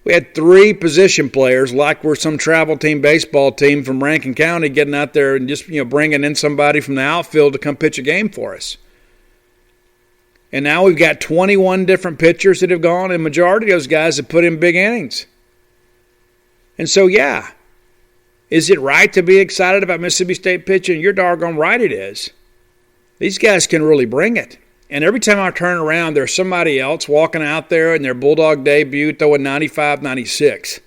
We had 3 position players like we're some travel team baseball team from Rankin County getting out there and just, bringing in somebody from the outfield to come pitch a game for us. And now we've got 21 different pitchers that have gone, and the majority of those guys have put in big innings. And so, yeah, is it right to be excited about Mississippi State pitching? You're doggone right it is. These guys can really bring it. And every time I turn around, there's somebody else walking out there in their Bulldog debut throwing 95, 96.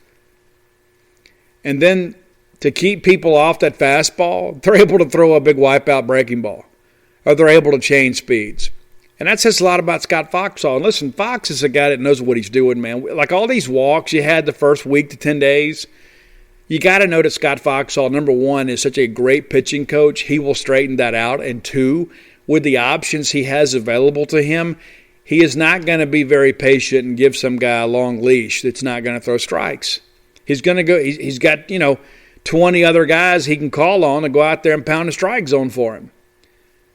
And then to keep people off that fastball, they're able to throw a big wipeout breaking ball. Or they're able to change speeds. And that says a lot about Scott Foxall. And listen, Fox is a guy that knows what he's doing, man. Like all these walks you had the first week to 10 days, you got to know that Scott Foxall, number 1, is such a great pitching coach. He will straighten that out. And 2, with the options he has available to him, he is not going to be very patient and give some guy a long leash that's not going to throw strikes. He's going to go. He's got 20 other guys he can call on to go out there and pound the strike zone for him.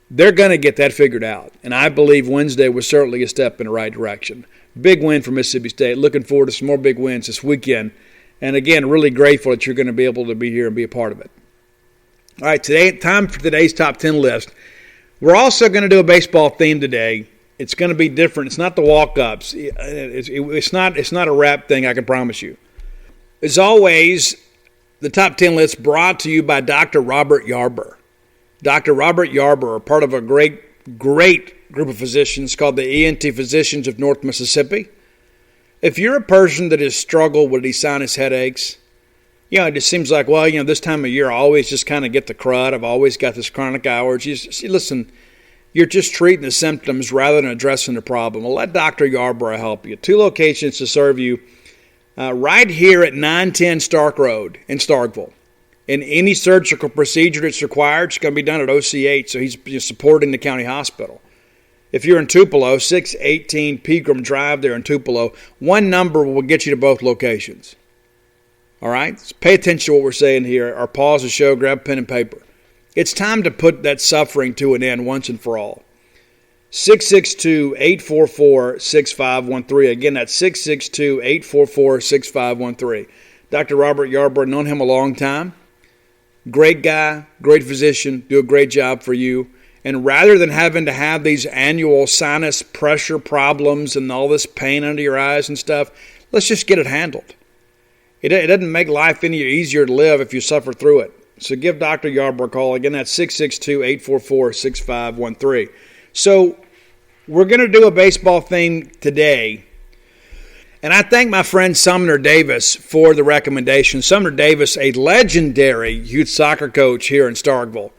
They're going to get that figured out, and I believe Wednesday was certainly a step in the right direction. Big win for Mississippi State. Looking forward to some more big wins this weekend, and again, really grateful that you're going to be able to be here and be a part of it. All right, time for today's top 10 list. We're also going to do a baseball theme today. It's going to be different. It's not the walk-ups. It's not a rap thing, I can promise you. As always, the top 10 list brought to you by Dr. Robert Yarber. Dr. Robert Yarber are part of a great group of physicians called the ENT Physicians of North Mississippi. If you're a person that has struggled with these sinus headaches, it just seems like, this time of year I always just kind of get the crud. I've always got this chronic allergy. Listen, you're just treating the symptoms rather than addressing the problem. Well, let Dr. Yarborough help you. 2 locations to serve you. right here at 910 Stark Road in Starkville. And any surgical procedure that's required is going to be done at OCH, so he's supporting the county hospital. If you're in Tupelo, 618 Pegram Drive there in Tupelo, one number will get you to both locations. All right? So pay attention to what we're saying here, or pause the show, grab a pen and paper. It's time to put that suffering to an end once and for all. 662-844-6513. Again, that's 662-844-6513. Dr. Robert Yarbrough, known him a long time. Great guy, great physician, do a great job for you. And rather than having to have these annual sinus pressure problems and all this pain under your eyes and stuff, let's just get it handled. It doesn't make life any easier to live if you suffer through it. So give Dr. Yarbrough a call. Again, that's 662-844-6513. So we're going to do a baseball thing today. And I thank my friend Sumner Davis for the recommendation. Sumner Davis, a legendary youth soccer coach here in Starkville.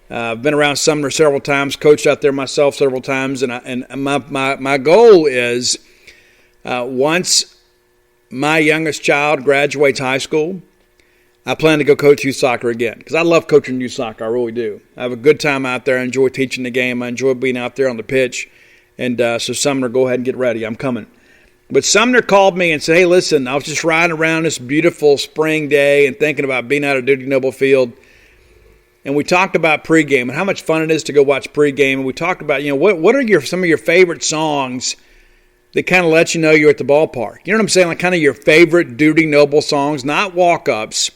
I've been around Sumner several times, coached out there myself several times, and my goal is once my youngest child graduates high school, I plan to go coach youth soccer again because I love coaching youth soccer. I really do. I have a good time out there. I enjoy teaching the game. I enjoy being out there on the pitch. And so Sumner, go ahead and get ready. I'm coming. But Sumner called me and said, hey, listen, I was just riding around this beautiful spring day and thinking about being out at Dudy Noble Field. And we talked about pregame and how much fun it is to go watch pregame. And we talked about, what are some of your favorite songs that kind of let you know you're at the ballpark? You know what I'm saying? Like kind of your favorite Dudy Noble songs, not walk-ups,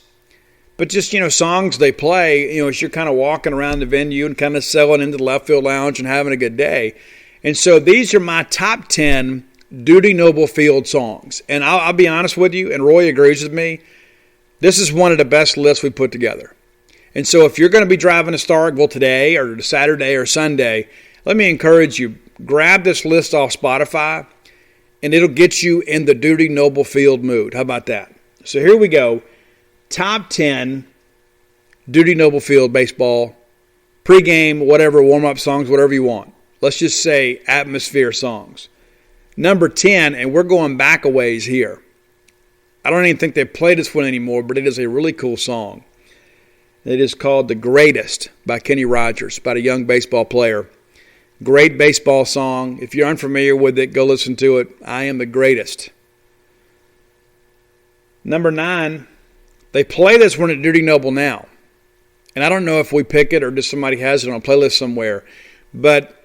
but just, songs they play, as you're kind of walking around the venue and kind of settling into the left field lounge and having a good day. And so these are my top 10 Dudy Noble Field songs. And I'll be honest with you, and Roy agrees with me, this is one of the best lists we put together. And so if you're going to be driving to Starkville today or Saturday or Sunday, let me encourage you, grab this list off Spotify, and it'll get you in the Dudy Noble Field mood. How about that? So here we go. Top 10 Dudy Noble Field baseball, pregame, whatever, warm-up songs, whatever you want. Let's just say atmosphere songs. Number 10, and we're going back a ways here. I don't even think they play this one anymore, but it is a really cool song. It is called The Greatest by Kenny Rogers, about a young baseball player. Great baseball song. If you're unfamiliar with it, go listen to it. I Am the Greatest. Number 9, they play this one at Dudy Noble now. And I don't know if we pick it or just somebody has it on a playlist somewhere, but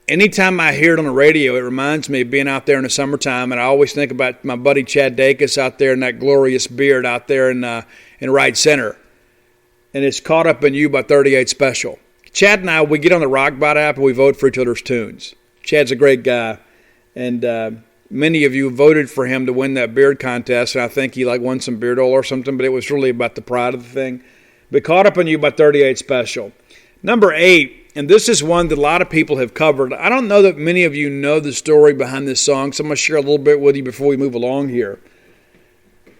anytime I hear it on the radio, it reminds me of being out there in the summertime, and I always think about my buddy Chad Dacus out there in that glorious beard out there in right center. And it's Caught Up in You by 38 Special. Chad and I, we get on the Rockbot app and we vote for each other's tunes. Chad's a great guy, and many of you voted for him to win that beard contest, and I think he won some beard oil or something, but it was really about the pride of the thing. But Caught Up in You by 38 Special. Number 8, and this is one that a lot of people have covered. I don't know that many of you know the story behind this song, so I'm going to share a little bit with you before we move along here.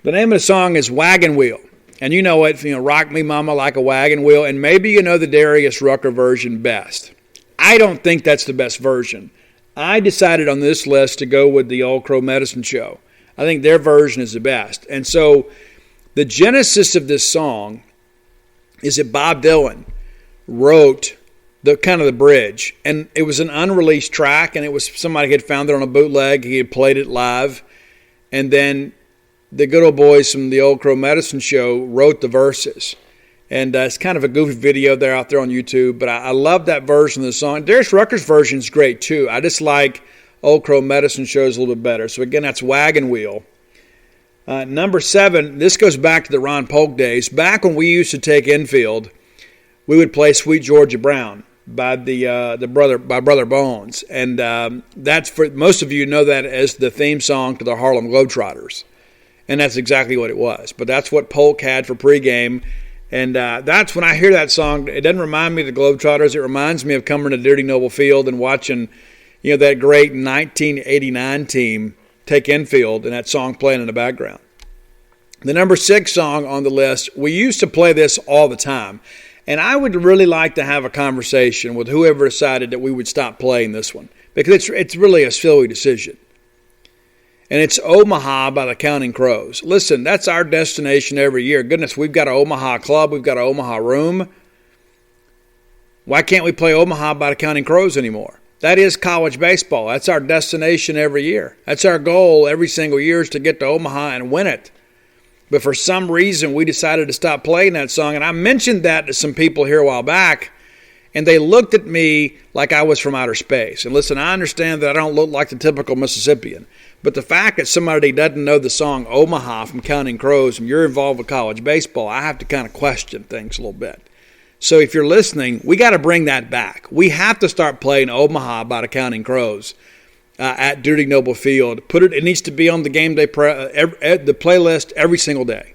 The name of the song is Wagon Wheel. And you know it, Rock Me Mama Like a Wagon Wheel, and maybe you know the Darius Rucker version best. I don't think that's the best version. I decided on this list to go with the Old Crow Medicine Show. I think their version is the best. And so the genesis of this song is that Bob Dylan wrote the bridge. And it was an unreleased track, and it was somebody had found it on a bootleg. He had played it live. And then the good old boys from the Old Crow Medicine Show wrote the verses. And it's kind of a goofy video there out there on YouTube, but I love that version of the song. Darius Rucker's version is great too. I just like Old Crow Medicine Show's a little bit better. So again, that's Wagon Wheel. Number 7, this goes back to the Ron Polk days. Back when we used to take infield, we would play Sweet Georgia Brown by Brother Bones. And that's, for most of you know that as the theme song to the Harlem Globetrotters. And that's exactly what it was. But that's what Polk had for pregame. And that's when I hear that song, it doesn't remind me of the Globetrotters. It reminds me of coming to Dudy Noble Field and watching, that great 1989 team take infield and that song playing in the background. The number 6 song on the list, we used to play this all the time. And I would really like to have a conversation with whoever decided that we would stop playing this one, because it's really a silly decision. And it's Omaha by the Counting Crows. Listen, that's our destination every year. Goodness, we've got an Omaha club. We've got an Omaha room. Why can't we play Omaha by the Counting Crows anymore? That is college baseball. That's our destination every year. That's our goal every single year, is to get to Omaha and win it. But for some reason, we decided to stop playing that song. And I mentioned that to some people here a while back, and they looked at me like I was from outer space. And listen, I understand that I don't look like the typical Mississippian. But the fact that somebody doesn't know the song Omaha from Counting Crows and you're involved with college baseball, I have to kind of question things a little bit. So if you're listening, we got to bring that back. We have to start playing Omaha by the Counting Crows at Dudy Noble Field. It needs to be on the game day the playlist every single day.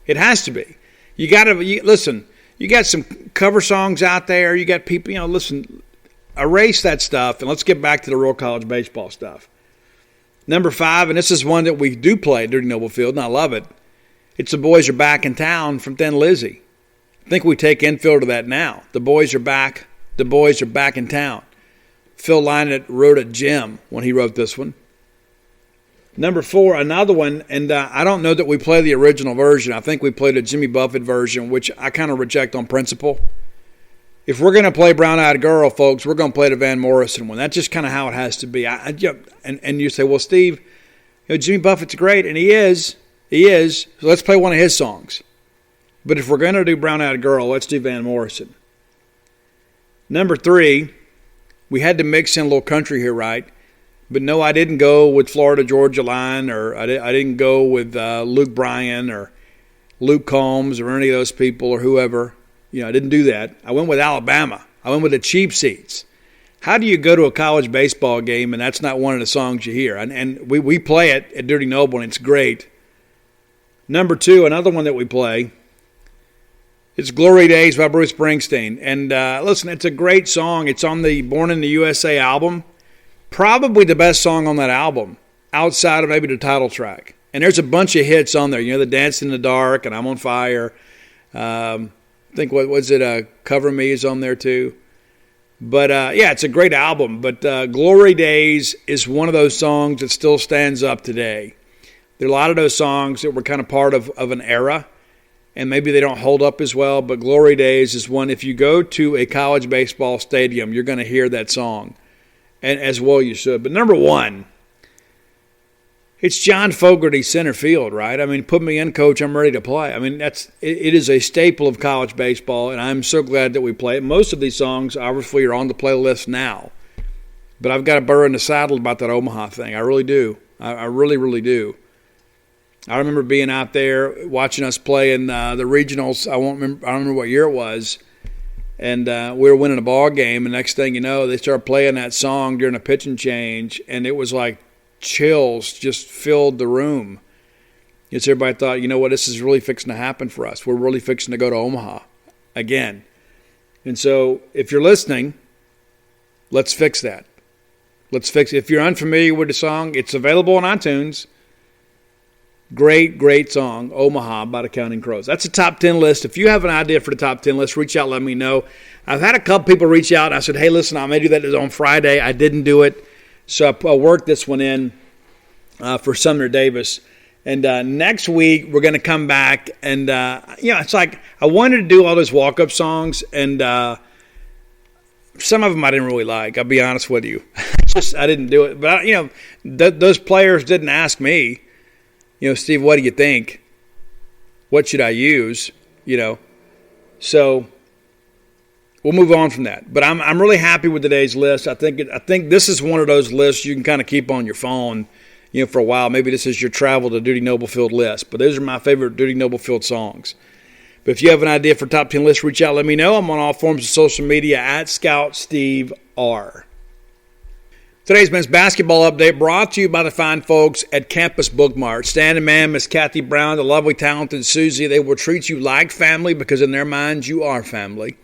It has to be. You got to listen. You got some cover songs out there. You got people. Listen. Erase that stuff and let's get back to the real college baseball stuff. Number 5, and this is one that we do play at Dudy Noble Field, and I love it. It's The Boys Are Back in Town from Thin Lizzy. I think we take infield to that now. The boys are back. The boys are back in town. Phil Lynott wrote a gem when he wrote this one. Number 4, another one, and I don't know that we play the original version. I think we played a Jimmy Buffett version, which I kind of reject on principle. If we're going to play Brown Eyed Girl, folks, we're going to play the Van Morrison one. That's just kind of how it has to be. And you say, well, Steve, Jimmy Buffett's great, and he is. So let's play one of his songs. But if we're going to do Brown Eyed Girl, let's do Van Morrison. Number 3, we had to mix in a little country here, right? But no, I didn't go with Florida Georgia Line, or I didn't go with Luke Bryan or Luke Combs or any of those people or whoever. I didn't do that. I went with Alabama. I went with the Cheap Seats. How do you go to a college baseball game and that's not one of the songs you hear? And we play it at Dudy Noble, and it's great. Number 2, another one that we play, it's Glory Days by Bruce Springsteen. And listen, it's a great song. It's on the Born in the USA album. Probably the best song on that album, outside of maybe the title track. And there's a bunch of hits on there. The Dance in the Dark and I'm on Fire. I think, what was it? Cover Me is on there too. But, yeah, it's a great album. But Glory Days is one of those songs that still stands up today. There are a lot of those songs that were kind of part of an era, and maybe they don't hold up as well, but Glory Days is one. If you go to a college baseball stadium, you're going to hear that song, and as well you should. But number 1, it's John Fogerty center field, right? I mean, put me in, coach, I'm ready to play. I mean, it is a staple of college baseball, and I'm so glad that we play it. Most of these songs, obviously, are on the playlist now, but I've got a burr in the saddle about that Omaha thing. I really do. I really, really do. I remember being out there watching us play in the regionals. I don't remember what year it was, and we were winning a ball game. And next thing you know, they started playing that song during a pitching change, and it was like chills just filled the room. Because everybody thought, this is really fixing to happen for us. We're really fixing to go to Omaha again. And so, if you're listening, let's fix that. Let's fix it. If you're unfamiliar with the song, it's available on iTunes. Great, great song, Omaha by the Counting Crows. That's a top 10 list. If you have an idea for the top 10 list, reach out, let me know. I've had a couple people reach out, and I said, hey, listen, I may do that on Friday. I didn't do it, so I worked this one in for Sumner Davis. And next week, we're going to come back, and, it's like I wanted to do all those walk-up songs, and some of them I didn't really like, I'll be honest with you. I didn't do it. But, those players didn't ask me. Steve, what do you think? What should I use? So we'll move on from that. But I'm really happy with today's list. I think this is one of those lists you can kind of keep on your phone, for a while. Maybe this is your travel to Dudy Noble Field list. But those are my favorite Dudy Noble Field songs. But if you have an idea for top 10 lists, reach out. Let me know. I'm on all forms of social media at Scout Steve R. Today's men's basketball update brought to you by the fine folks at Campus Bookmart. Standing man, Miss Kathy Brown, the lovely, talented Susie. They will treat you like family because in their minds you are family.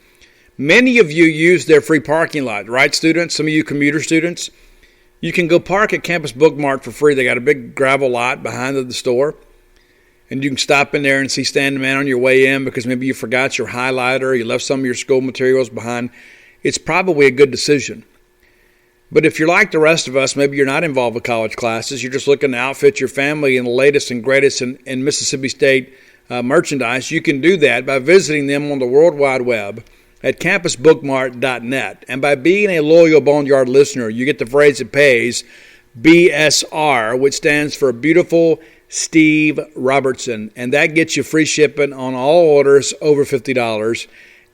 Many of you use their free parking lot, right, students? Some of you commuter students. You can go park at Campus Bookmart for free. They got a big gravel lot behind the store. And you can stop in there and see Standing Man on your way in because maybe you forgot your highlighter, you left some of your school materials behind. It's probably a good decision. But if you're like the rest of us, maybe you're not involved with college classes, you're just looking to outfit your family in the latest and greatest in Mississippi State merchandise, you can do that by visiting them on the World Wide Web at campusbookmart.net. And by being a loyal Boneyard listener, you get the phrase that pays, BSR, which stands for Beautiful Steve Robertson. And that gets you free shipping on all orders over $50.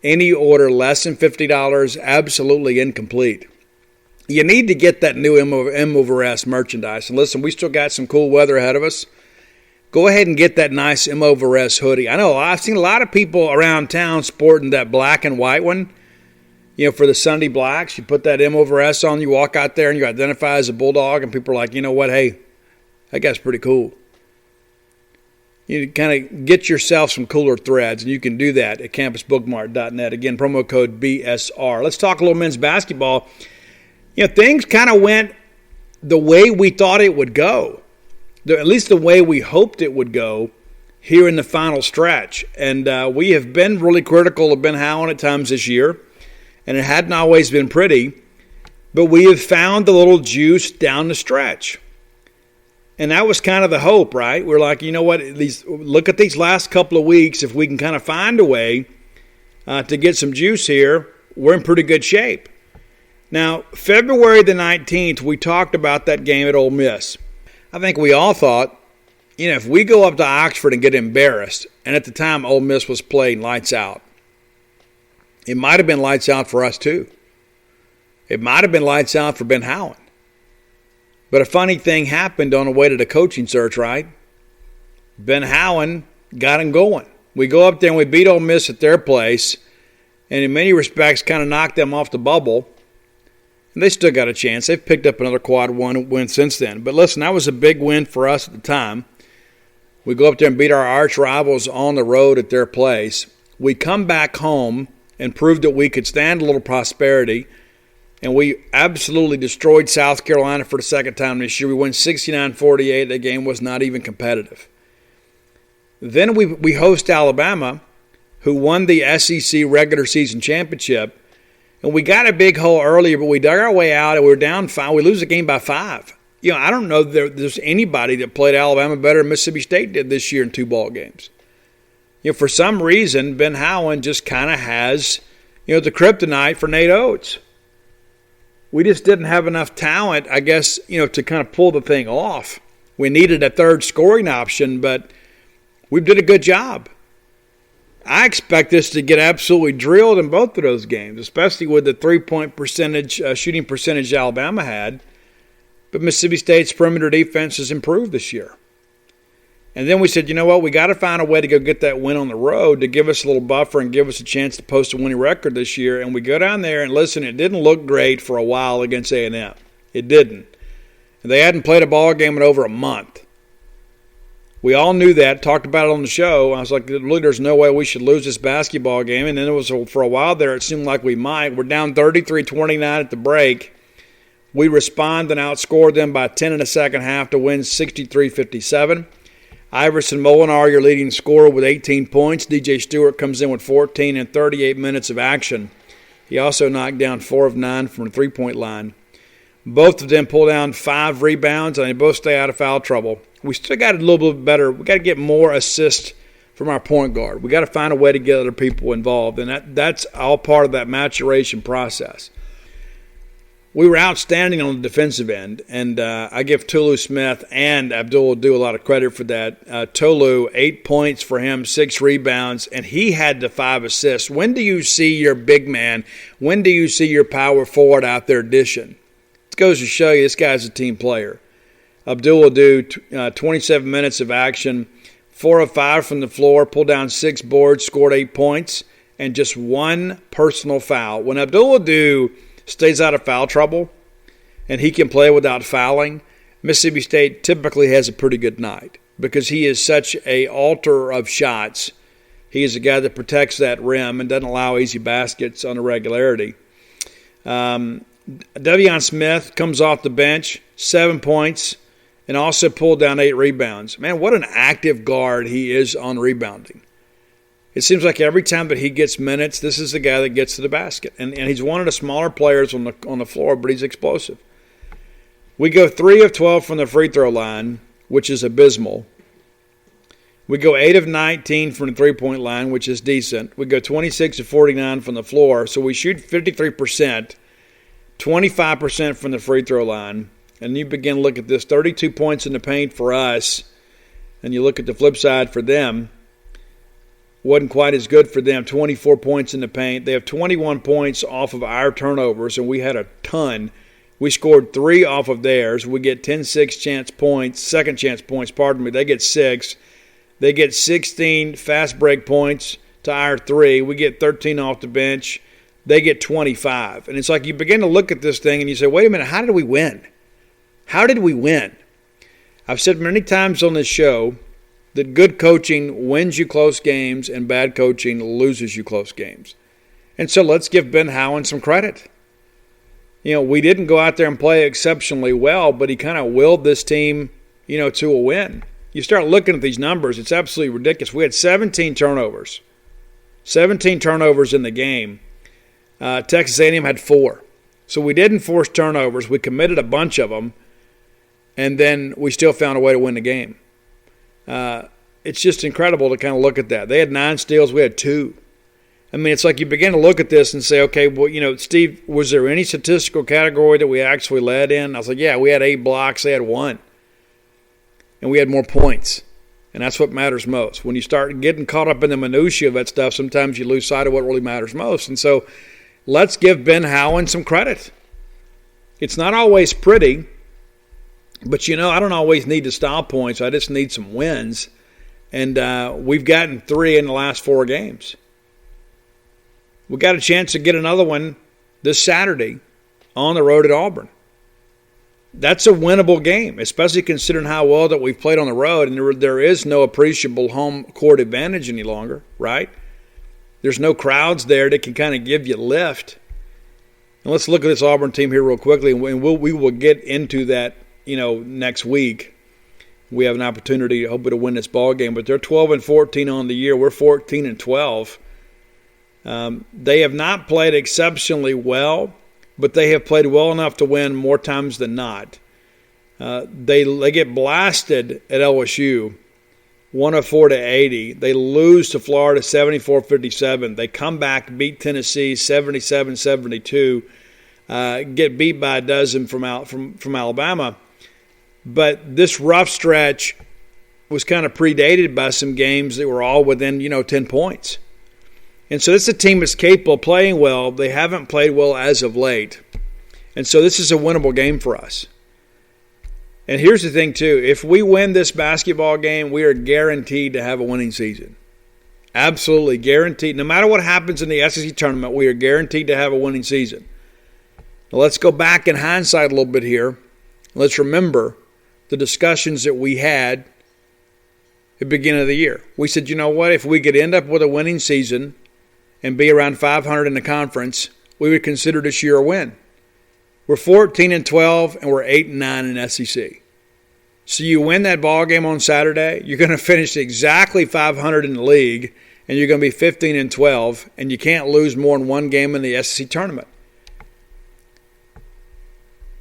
Any order less than $50, absolutely incomplete. You need to get that new M over S merchandise. And listen, we still got some cool weather ahead of us. Go ahead and get that nice M over S hoodie. I know I've seen a lot of people around town sporting that black and white one. You know, for the Sunday blacks, you put that M over S on, you walk out there and you identify as a Bulldog, and people are like, you know what, hey, that guy's pretty cool. You kind of get yourself some cooler threads, and you can do that at campusbookmart.net. Again, promo code BSR. Let's talk a little men's basketball. You know, things kind of went the way we thought it would go, at least the way we hoped it would go here in the final stretch. And we have been really critical of Ben Howland at times this year, and it hadn't always been pretty, but we have found a little juice down the stretch. And that was kind of the hope, right? We're like, you know what, look at these last couple of weeks. If we can kind of find a way to get some juice here, we're in pretty good shape. Now, February the 19th, we talked about that game at Ole Miss. I think we all thought, you know, if we go up to Oxford and get embarrassed, and at the time Ole Miss was playing lights out, it might have been lights out for us too. It might have been lights out for Ben Howland. But a funny thing happened on the way to the coaching search, right? Ben Howland got him going. We go up there and we beat Ole Miss at their place, and in many respects kind of knocked them off the bubble. And they still got a chance. They've picked up another quad one win since then. But listen, that was a big win for us at the time. We go up there and beat our arch rivals on the road at their place. We come back home and prove that we could stand a little prosperity. And we absolutely destroyed South Carolina for the second time this year. We won 69-48. That game was not even competitive. Then we host Alabama, who won the SEC regular season championship. And we got a big hole earlier, but we dug our way out, and we were down 5. We lose the game by 5. You know, I don't know that there's anybody that played Alabama better than Mississippi State did this year in 2 ball games. You know, for some reason, Ben Howland just kind of has, you know, the kryptonite for Nate Oates. We just didn't have enough talent, I guess, you know, to kind of pull the thing off. We needed a third scoring option, but we did a good job. I expect us to get absolutely drilled in both of those games, especially with the 3-point percentage, shooting percentage Alabama had. But Mississippi State's perimeter defense has improved this year. And then we said, you know what, we got to find a way to go get that win on the road to give us a little buffer and give us a chance to post a winning record this year. And we go down there and listen, it didn't look great for a while against A&M. It didn't. And they hadn't played a ball game in over a month. We all knew that, talked about it on the show. I was like, really, there's no way we should lose this basketball game. And then it was for a while there, it seemed like we might. We're down 33-29 at the break. We respond and outscored them by 10 in the second half to win 63-57. Iverson Molinar, your leading scorer, with 18 points. DJ Stewart comes in with 14 in 38 minutes of action. He also knocked down 4 of 9 from the three-point line. Both of them pull down 5 rebounds, and they both stay out of foul trouble. We still got a little bit better. We got to get more assists from our point guard. We got to find a way to get other people involved, and that's all part of that maturation process. We were outstanding on the defensive end, and I give Tolu Smith and Abdul Ado a lot of credit for that. Tolu, 8 points for him, 6 rebounds, and he had the 5 assists. When do you see your big man, when do you see your power forward out there dishing? It goes to show you this guy's a team player. Abdul Ado, 27 minutes of action, 4 of 5 from the floor, pulled down 6 boards, scored 8 points, and just 1 personal foul. When Abdul Ado stays out of foul trouble and he can play without fouling, Mississippi State typically has a pretty good night because he is such a alter of shots. He is a guy that protects that rim and doesn't allow easy baskets on a regularity. Devion Smith comes off the bench, 7 points, and also pulled down 8 rebounds. Man, what an active guard he is on rebounding. It seems like every time that he gets minutes, this is the guy that gets to the basket. And he's one of the smaller players on the floor, but he's explosive. We go 3 of 12 from the free throw line, which is abysmal. We go 8 of 19 from the three-point line, which is decent. We go 26 of 49 from the floor. So we shoot 53%, 25% from the free throw line. And you begin to look at this, 32 points in the paint for us. And you look at the flip side for them. Wasn't quite as good for them, 24 points in the paint. They have 21 points off of our turnovers, and we had a ton. We scored 3 off of theirs. We get 10 second chance points, pardon me. They get 6. They get 16 fast break points to our 3. We get 13 off the bench. They get 25. And it's like you begin to look at this thing and you say, wait a minute, how did we win? How did we win? I've said many times on this show that good coaching wins you close games and bad coaching loses you close games. And so let's give Ben Howland some credit. We didn't go out there and play exceptionally well, but he kind of willed this team, to a win. You start looking at these numbers, it's absolutely ridiculous. We had 17 turnovers. 17 turnovers in the game. Texas A&M had 4. So we didn't force turnovers. We committed a bunch of them, and then we still found a way to win the game. It's just incredible to kind of look at that. They had 9 steals. We had 2. I mean, it's like you begin to look at this and say, okay, well, Steve, was there any statistical category that we actually led in? I was like, yeah, we had 8 blocks. They had 1. And we had more points. And that's what matters most. When you start getting caught up in the minutiae of that stuff, sometimes you lose sight of what really matters most. And so let's give Ben Howland some credit. It's not always pretty. But, I don't always need the style points. I just need some wins. And we've gotten 3 in the last 4 games. We got a chance to get another one this Saturday on the road at Auburn. That's a winnable game, especially considering how well that we've played on the road. And there is no appreciable home court advantage any longer, right? There's no crowds there that can kind of give you lift. And let's look at this Auburn team here real quickly, and we will get into that next week. We have an opportunity to hopefully to win this ball game, but they're 12-14 on the year. We're 14-12. They have not played exceptionally well, but they have played well enough to win more times than not. They get blasted at LSU, 104-80. They lose to Florida, 74-57. They come back, beat Tennessee, 77-72. Get beat by a dozen from Alabama. But this rough stretch was kind of predated by some games that were all within, 10 points. And so this is a team that's capable of playing well. They haven't played well as of late. And so this is a winnable game for us. And here's the thing, too. If we win this basketball game, we are guaranteed to have a winning season. Absolutely guaranteed. No matter what happens in the SEC tournament, we are guaranteed to have a winning season. Now let's go back in hindsight a little bit here. Let's remember the discussions that we had at the beginning of the year. We said, you know what, if we could end up with a winning season and be around 500 in the conference, we would consider this year a win. We're 14-12, and we're 8-9 in SEC. So you win that ball game on Saturday, you're going to finish exactly 500 in the league, and you're going to be 15-12, and you can't lose more than one game in the SEC tournament.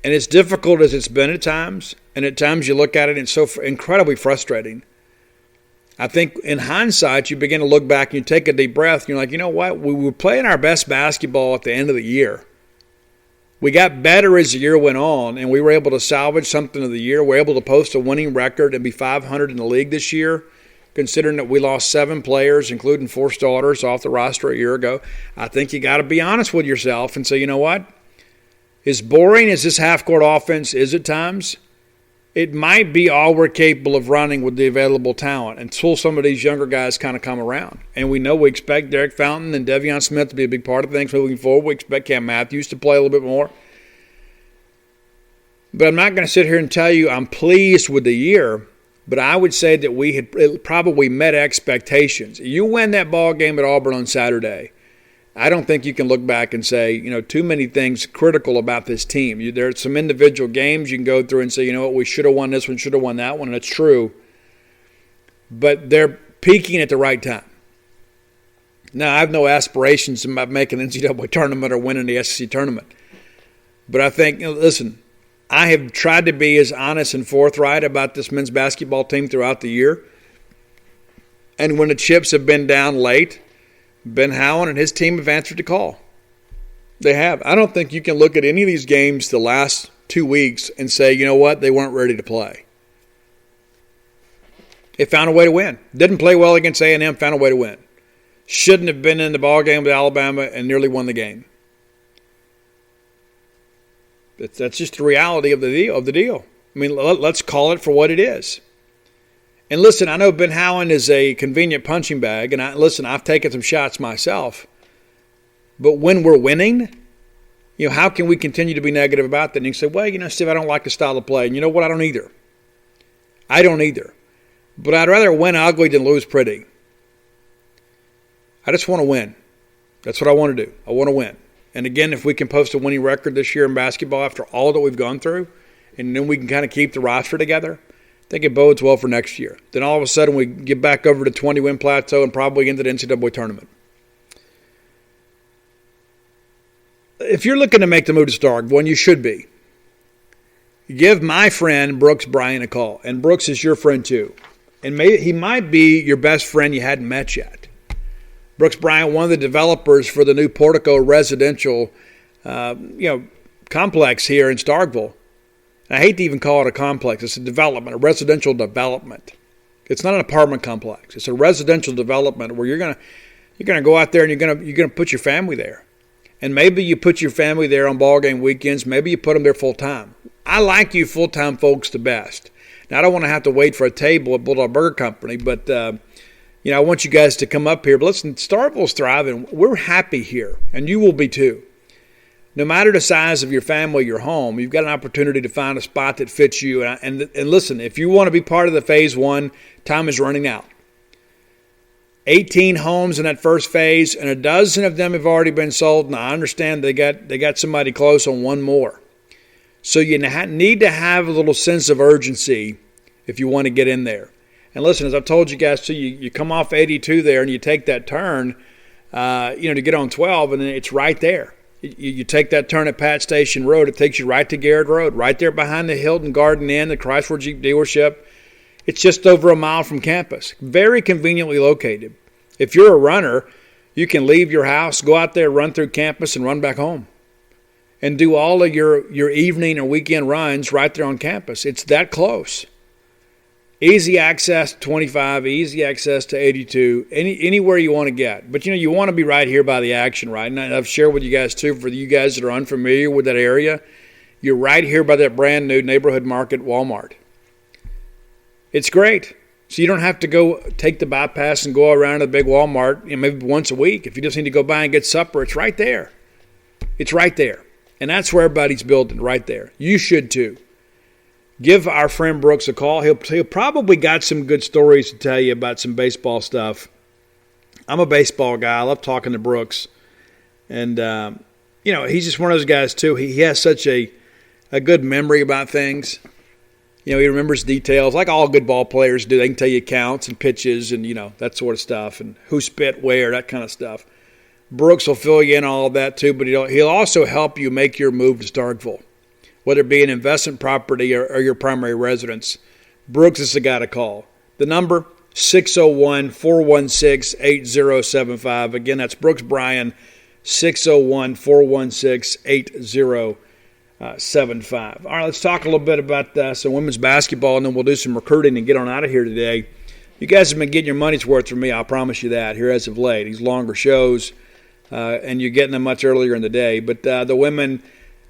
And as difficult as it's been at times, and at times you look at it and it's so incredibly frustrating, I think in hindsight you begin to look back and you take a deep breath and you're like, you know what? We were playing our best basketball at the end of the year. We got better as the year went on, and we were able to salvage something of the year. We were able to post a winning record and be 500 in the league this year, considering that we lost 7 players, including 4 starters, off the roster a year ago. I think you got to be honest with yourself and say, you know what? As boring as this half-court offense is at times, it might be all we're capable of running with the available talent until some of these younger guys kind of come around. And we know we expect Derek Fountain and Devion Smith to be a big part of things moving forward. We expect Cam Matthews to play a little bit more. But I'm not going to sit here and tell you I'm pleased with the year, but I would say that we had probably met expectations. You win that ball game at Auburn on Saturday, I don't think you can look back and say, too many things critical about this team. There are some individual games you can go through and say, you know what, we should have won this one, should have won that one, and it's true. But they're peaking at the right time. Now, I have no aspirations about making an NCAA tournament or winning the SEC tournament. But I think, listen, I have tried to be as honest and forthright about this men's basketball team throughout the year. And when the chips have been down late, Ben Howland and his team have answered the call. They have. I don't think you can look at any of these games the last 2 weeks and say, you know what, they weren't ready to play. They found a way to win. Didn't play well against A&M, found a way to win. Shouldn't have been in the ball game with Alabama and nearly won the game. That's just the reality of the deal. I mean, let's call it for what it is. And listen, I know Ben Howland is a convenient punching bag, and I've taken some shots myself. But when we're winning, how can we continue to be negative about that? And you can say, well, Steve, I don't like the style of play. And you know what? I don't either. But I'd rather win ugly than lose pretty. I just want to win. That's what I want to do. I want to win. And again, if we can post a winning record this year in basketball after all that we've gone through, and then we can kind of keep the roster together, I think it bodes well for next year. Then all of a sudden we get back over to 20-win plateau and probably into the NCAA tournament. If you're looking to make the move to Starkville, and you should be, give my friend Brooks Bryan a call. And Brooks is your friend too. And he might be your best friend you hadn't met yet. Brooks Bryan, one of the developers for the new Portico residential complex here in Starkville. I hate to even call it a complex. It's a development, a residential development. It's not an apartment complex. It's a residential development where you're gonna go out there and you're gonna put your family there. And maybe you put your family there on ball game weekends. Maybe you put them there full time. I like you full-time folks the best. Now, I don't want to have to wait for a table at Bulldog Burger Company, but I want you guys to come up here. But listen, Starkville's thriving. We're happy here, and you will be too. No matter the size of your family, your home, you've got an opportunity to find a spot that fits you. And listen, if you want to be part of the phase one, time is running out. 18 homes in that first phase, and a dozen of them have already been sold. And I understand they got somebody close on one more. So you need to have a little sense of urgency if you want to get in there. And listen, as I've told you guys too, you come off 82 there and you take that turn, to get on 12, and then it's right there. You take that turn at Pat Station Road, it takes you right to Garrett Road, right there behind the Hilton Garden Inn, the Chrysler Jeep dealership. It's just over a mile from campus. Very conveniently located. If you're a runner, you can leave your house, go out there, run through campus, and run back home. And do all of your evening or weekend runs right there on campus. It's that close. Easy access to 25, easy access to 82, anywhere you want to get. But, you want to be right here by the action, right? And I've shared with you guys, too, for you guys that are unfamiliar with that area, you're right here by that brand new neighborhood market Walmart. It's great. So you don't have to go take the bypass and go around to the big Walmart maybe once a week. If you just need to go by and get supper, it's right there. It's right there. And that's where everybody's building, right there. You should too. Give our friend Brooks a call. He'll probably got some good stories to tell you about some baseball stuff. I'm a baseball guy. I love talking to Brooks. And, he's just one of those guys too. He has such a good memory about things. He remembers details like all good ball players do. They can tell you counts and pitches and, that sort of stuff and who spit where, that kind of stuff. Brooks will fill you in on all of that too, but he'll also help you make your move to Starkville, whether it be an investment property or your primary residence. Brooks is the guy to call. The number, 601-416-8075. Again, that's Brooks Bryan, 601-416-8075. All right, let's talk a little bit about some women's basketball, and then we'll do some recruiting and get on out of here today. You guys have been getting your money's worth from me, I'll promise you that, here as of late. These longer shows, and you're getting them much earlier in the day. But the women,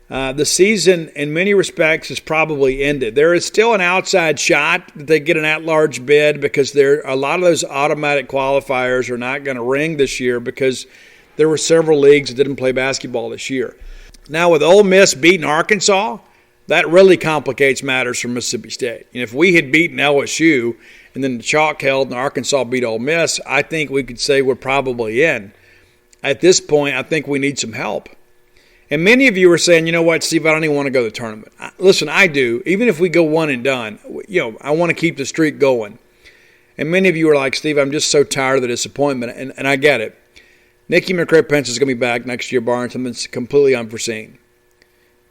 the season in many respects is probably ended. There is still an outside shot that they get an at-large bid because a lot of those automatic qualifiers are not going to ring this year because there were several leagues that didn't play basketball this year. Now with Ole Miss beating Arkansas, that really complicates matters for Mississippi State. And if we had beaten LSU and then the chalk held and Arkansas beat Ole Miss, I think we could say we're probably in. At this point, I think we need some help. And many of you are saying, you know what, Steve, I don't even want to go to the tournament. Listen, I do. Even if we go one and done, I want to keep the streak going. And many of you are like, Steve, I'm just so tired of the disappointment. And I get it. Nikki McCray-Pence is going to be back next year, barring something that's completely unforeseen.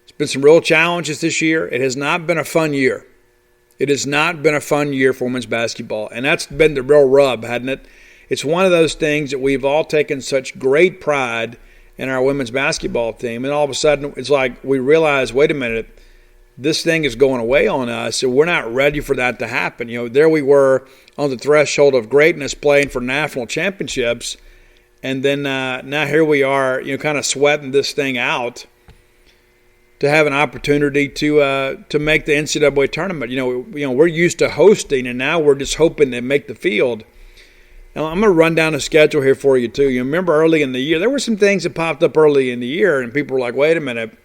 It's been some real challenges this year. It has not been a fun year. It has not been a fun year for women's basketball, and that's been the real rub, hadn't it? It's one of those things that we've all taken such great pride in our women's basketball team, and all of a sudden it's like we realize, wait a minute, this thing is going away on us, and we're not ready for that to happen. There we were on the threshold of greatness playing for national championships, and then now here we are, kind of sweating this thing out to have an opportunity to make the NCAA tournament. We're used to hosting, and now we're just hoping to make the field. Now, I'm going to run down the schedule here for you, too. You remember early in the year, there were some things that popped up early in the year, and people were like, wait a minute.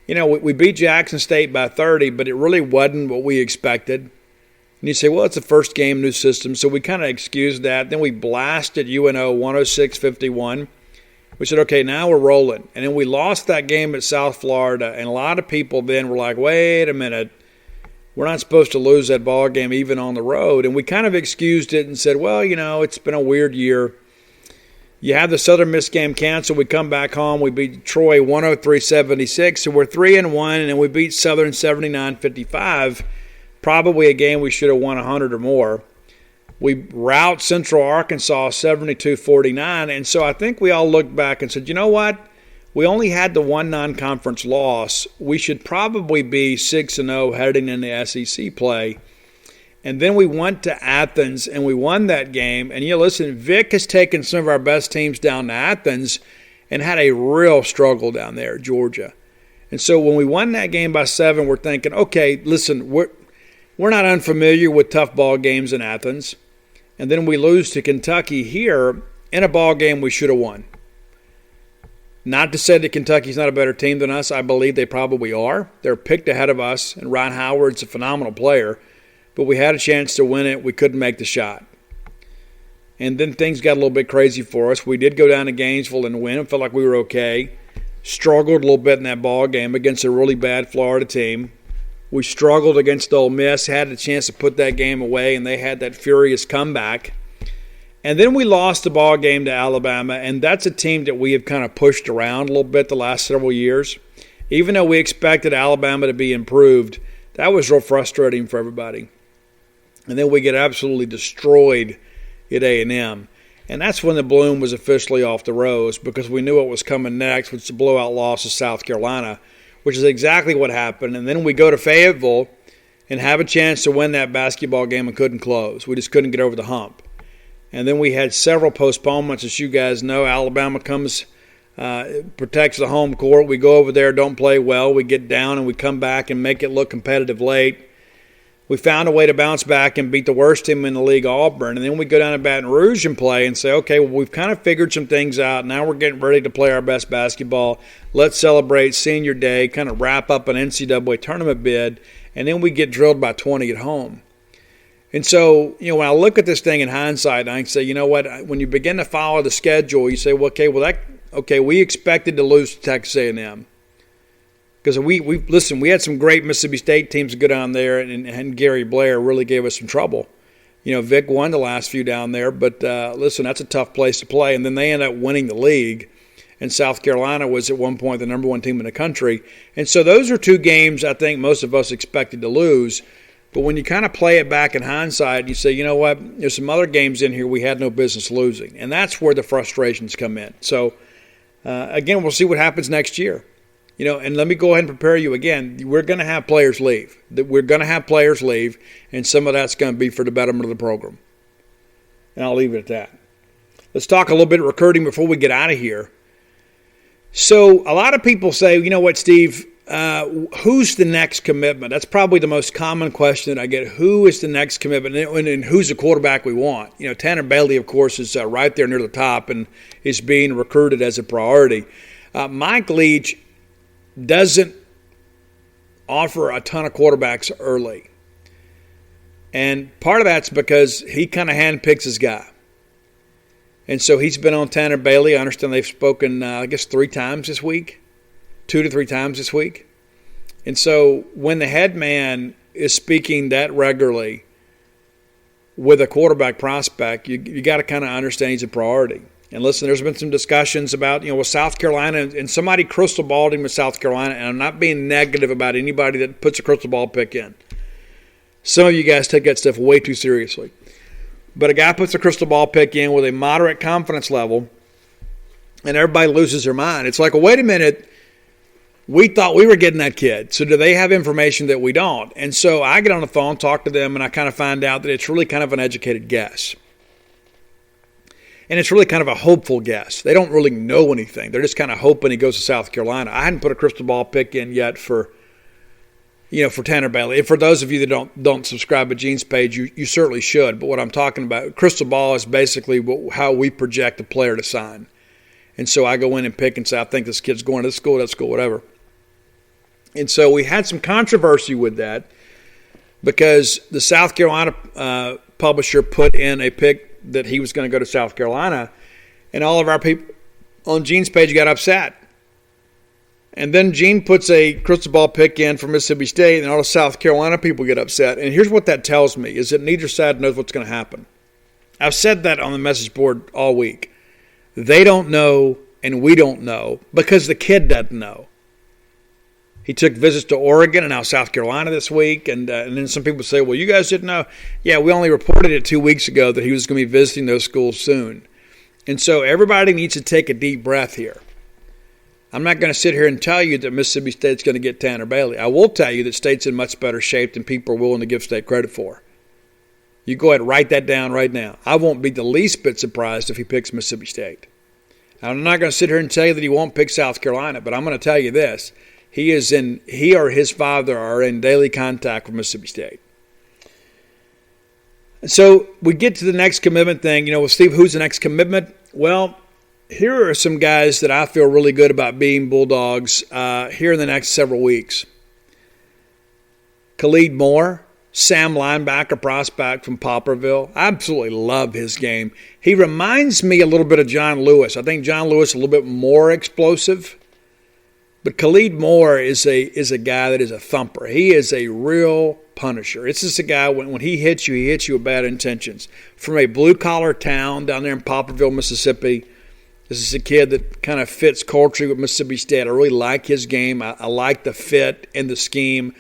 We beat Jackson State by 30, but it really wasn't what we expected. And you say, well, it's the first game, new system, so we kind of excused that. Then we blasted UNO 106-51. We said, okay, now we're rolling. And then we lost that game at South Florida, and a lot of people then were like, wait a minute. We're not supposed to lose that ball game even on the road. And we kind of excused it and said, well, it's been a weird year. You have the Southern Miss game canceled. We come back home. We beat Troy 103-76. So we're 3-1, and then we beat Southern 79-55. Probably a game we should have won 100 or more. We rout Central Arkansas 72-49. And so I think we all looked back and said, you know what? We only had the one non-conference loss. We should probably be 6-0 heading into SEC play. And then we went to Athens, and we won that game. And listen, Vic has taken some of our best teams down to Athens and had a real struggle down there, Georgia. And so when we won that game by 7, we're thinking, okay, listen, we're not unfamiliar with tough ball games in Athens. And then we lose to Kentucky here in a ball game we should have won. Not to say that Kentucky's not a better team than us. I believe they probably are. They're picked ahead of us, and Ron Howard's a phenomenal player. But we had a chance to win it. We couldn't make the shot. And then things got a little bit crazy for us. We did go down to Gainesville and win. It felt like we were okay. Struggled a little bit in that ball game against a really bad Florida team. We struggled against Ole Miss, had a chance to put that game away, and they had that furious comeback. And then we lost the ball game to Alabama, and that's a team that we have kind of pushed around a little bit the last several years. Even though we expected Alabama to be improved, that was real frustrating for everybody. And then we get absolutely destroyed at A&M. And that's when the bloom was officially off the rose, because we knew what was coming next, which was the blowout loss to South Carolina, which is exactly what happened. And then we go to Fayetteville and have a chance to win that basketball game and couldn't close. We just couldn't get over the hump. And then we had several postponements, as you guys know. Alabama comes, protects the home court. We go over there, don't play well. We get down and we come back and make it look competitive late. We found a way to bounce back and beat the worst team in the league, Auburn. And then we go down to Baton Rouge and play and say, okay, well, we've kind of figured some things out. Now we're getting ready to play our best basketball. Let's celebrate senior day, kind of wrap up an NCAA tournament bid. And then we get drilled by 20 at home. And so, when I look at this thing in hindsight, I can say, you know what, when you begin to follow the schedule, you say, well, we expected to lose to Texas A&M. Because we had some great Mississippi State teams to go down there, and Gary Blair really gave us some trouble. Vic won the last few down there, but listen, that's a tough place to play. And then they end up winning the league, and South Carolina was at one point the number one team in the country. And so those are two games I think most of us expected to lose. But when you kind of play it back in hindsight, you say, you know what, there's some other games in here we had no business losing. And that's where the frustrations come in. So, again, we'll see what happens next year. And let me go ahead and prepare you again. We're going to have players leave. And some of that's going to be for the betterment of the program. And I'll leave it at that. Let's talk a little bit of recruiting before we get out of here. So a lot of people say, you know what, Steve, who's the next commitment? That's probably the most common question that I get. Who is the next commitment, and who's the quarterback we want? Tanner Bailey, of course, is right there near the top and is being recruited as a priority. Mike Leach doesn't offer a ton of quarterbacks early. And part of that's because he kind of handpicks his guy. And so he's been on Tanner Bailey. I understand they've spoken, 3 times this week. 2 to 3 times this week. And so when the head man is speaking that regularly with a quarterback prospect, you got to kind of understand he's a priority. And listen, there's been some discussions about, with South Carolina, and somebody crystal balled him with South Carolina, and I'm not being negative about anybody that puts a crystal ball pick in. Some of you guys take that stuff way too seriously. But a guy puts a crystal ball pick in with a moderate confidence level, and everybody loses their mind. It's like, well, wait a minute, we thought we were getting that kid. So do they have information that we don't? And so I get on the phone, talk to them, and I kind of find out that it's really kind of an educated guess. And it's really kind of a hopeful guess. They don't really know anything. They're just kind of hoping he goes to South Carolina. I hadn't put a crystal ball pick in yet for Tanner Bailey. And for those of you that don't subscribe to Gene's page, you certainly should. But what I'm talking about, crystal ball is basically how we project a player to sign. And so I go in and pick and say, I think this kid's going to this school, that school, whatever. And so we had some controversy with that because the South Carolina publisher put in a pick that he was going to go to South Carolina, and all of our people on Gene's page got upset. And then Gene puts a crystal ball pick in for Mississippi State, and all the South Carolina people get upset. And here's what that tells me, is that neither side knows what's going to happen. I've said that on the message board all week. They don't know, and we don't know, because the kid doesn't know. He took visits to Oregon and now South Carolina this week. And then some people say, well, you guys didn't know. Yeah, we only reported it 2 weeks ago that he was going to be visiting those schools soon. And so everybody needs to take a deep breath here. I'm not going to sit here and tell you that Mississippi State's going to get Tanner Bailey. I will tell you that State's in much better shape than people are willing to give State credit for. You go ahead and write that down right now. I won't be the least bit surprised if he picks Mississippi State. I'm not going to sit here and tell you that he won't pick South Carolina, but I'm going to tell you this. He or his father are in daily contact with Mississippi State. So we get to the next commitment thing. With Steve, who's the next commitment? Well, here are some guys that I feel really good about being Bulldogs here in the next several weeks. Khalid Moore, Sam linebacker prospect from Poplarville. I absolutely love his game. He reminds me a little bit of John Lewis. I think John Lewis is a little bit more explosive. But Khalid Moore is a guy that is a thumper. He is a real punisher. It's just a guy, when he hits you with bad intentions. From a blue-collar town down there in Poplarville, Mississippi, this is a kid that kind of fits culturally with Mississippi State. I really like his game. I like the fit and the scheme.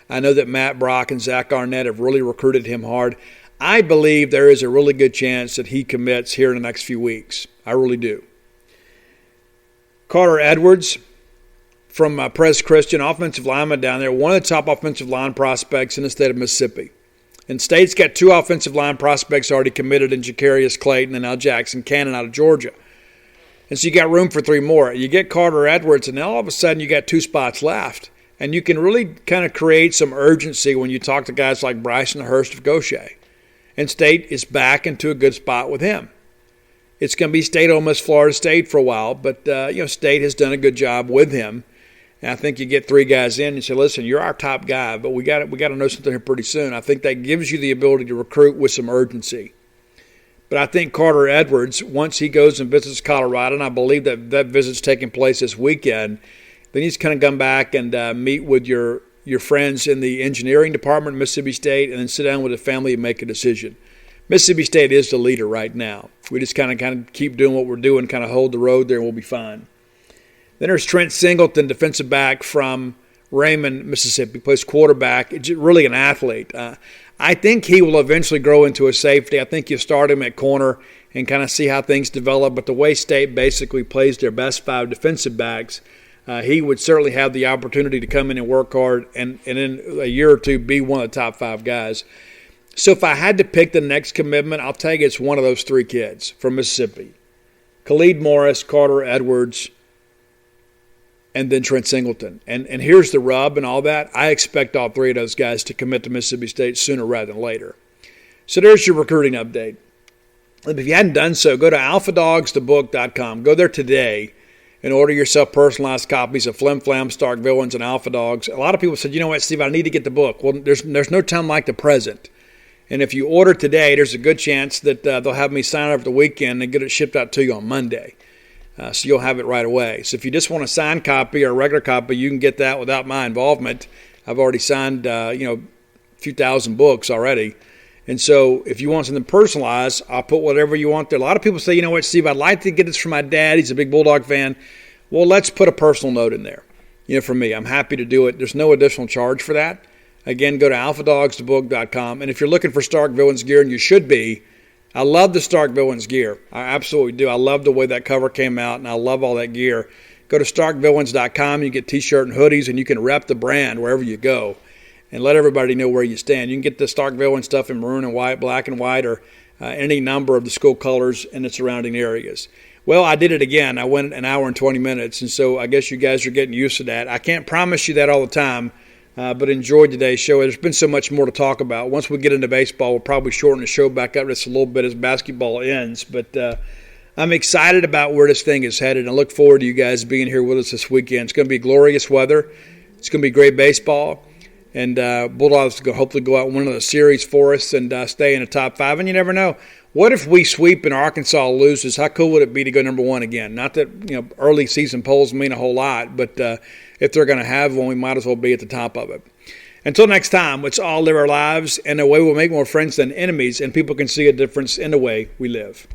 I know that Matt Brock and Zach Arnett have really recruited him hard. I believe there is a really good chance that he commits here in the next few weeks. I really do. Carter Edwards from Pres Christian, offensive lineman down there, one of the top offensive line prospects in the state of Mississippi. And State's got 2 offensive line prospects already committed in Jacarius Clayton and now Jackson Cannon out of Georgia. And so you got room for 3 more. You get Carter Edwards, and now all of a sudden you got 2 spots left. And you can really kind of create some urgency when you talk to guys like Bryson Hurst of Gaucher. And State is back into a good spot with him. It's going to be State, Ole Miss, Florida State for a while, but State has done a good job with him. And I think you get 3 guys in and say, listen, you're our top guy, but we got to know something here pretty soon. I think that gives you the ability to recruit with some urgency. But I think Carter Edwards, once he goes and visits Colorado, and I believe that visit's taking place this weekend, then he's kind of come back and meet with your friends in the engineering department at Mississippi State and then sit down with the family and make a decision. Mississippi State is the leader right now. We just kind of keep doing what we're doing, kind of hold the road there, and we'll be fine. Then there's Trent Singleton, defensive back from Raymond, Mississippi, plays quarterback. It's really an athlete. I think he will eventually grow into a safety. I think you start him at corner and kind of see how things develop. But the way State basically plays their best 5 defensive backs, he would certainly have the opportunity to come in and work hard and in a year or two be one of the top 5 guys. So if I had to pick the next commitment, I'll tell you it's one of those 3 kids from Mississippi. Khalid Morris, Carter Edwards, and then Trent Singleton. And here's the rub and all that. I expect all 3 of those guys to commit to Mississippi State sooner rather than later. So there's your recruiting update. If you hadn't done so, go to alphadogsthebook.com. Go there today and order yourself personalized copies of Flim Flam, Stark Villains, and Alpha Dogs. A lot of people said, you know what, Steve, I need to get the book. Well, there's no time like the present. And if you order today, there's a good chance that they'll have me sign over the weekend and get it shipped out to you on Monday. So you'll have it right away. So if you just want a signed copy or a regular copy, you can get that without my involvement. I've already signed, a few thousand books already. And so if you want something personalized, I'll put whatever you want there. A lot of people say, you know what, Steve, I'd like to get this from my dad. He's a big Bulldog fan. Well, let's put a personal note in there. For me, I'm happy to do it. There's no additional charge for that. Again, go to alphadogsthebook.com. And if you're looking for Starkville's gear, and you should be, I love the Starkville's gear. I absolutely do. I love the way that cover came out, and I love all that gear. Go to starkvilleins.com. You get T-shirt and hoodies, and you can rep the brand wherever you go and let everybody know where you stand. You can get the Starkville stuff in maroon and white, black and white, or any number of the school colors in the surrounding areas. Well, I did it again. I went an hour and 20 minutes, and so I guess you guys are getting used to that. I can't promise you that all the time, but enjoyed today's show. There's been so much more to talk about. Once we get into baseball, we'll probably shorten the show back up just a little bit as basketball ends. But I'm excited about where this thing is headed, and I look forward to you guys being here with us this weekend. It's going to be glorious weather. It's going to be great baseball. And Bulldogs will hopefully go out and win the series for us and stay in the top 5. And you never know. What if we sweep and Arkansas loses? How cool would it be to go number 1 again? Not that early season polls mean a whole lot, but if they're going to have one, we might as well be at the top of it. Until next time, let's all live our lives in a way we'll make more friends than enemies, and people can see a difference in the way we live.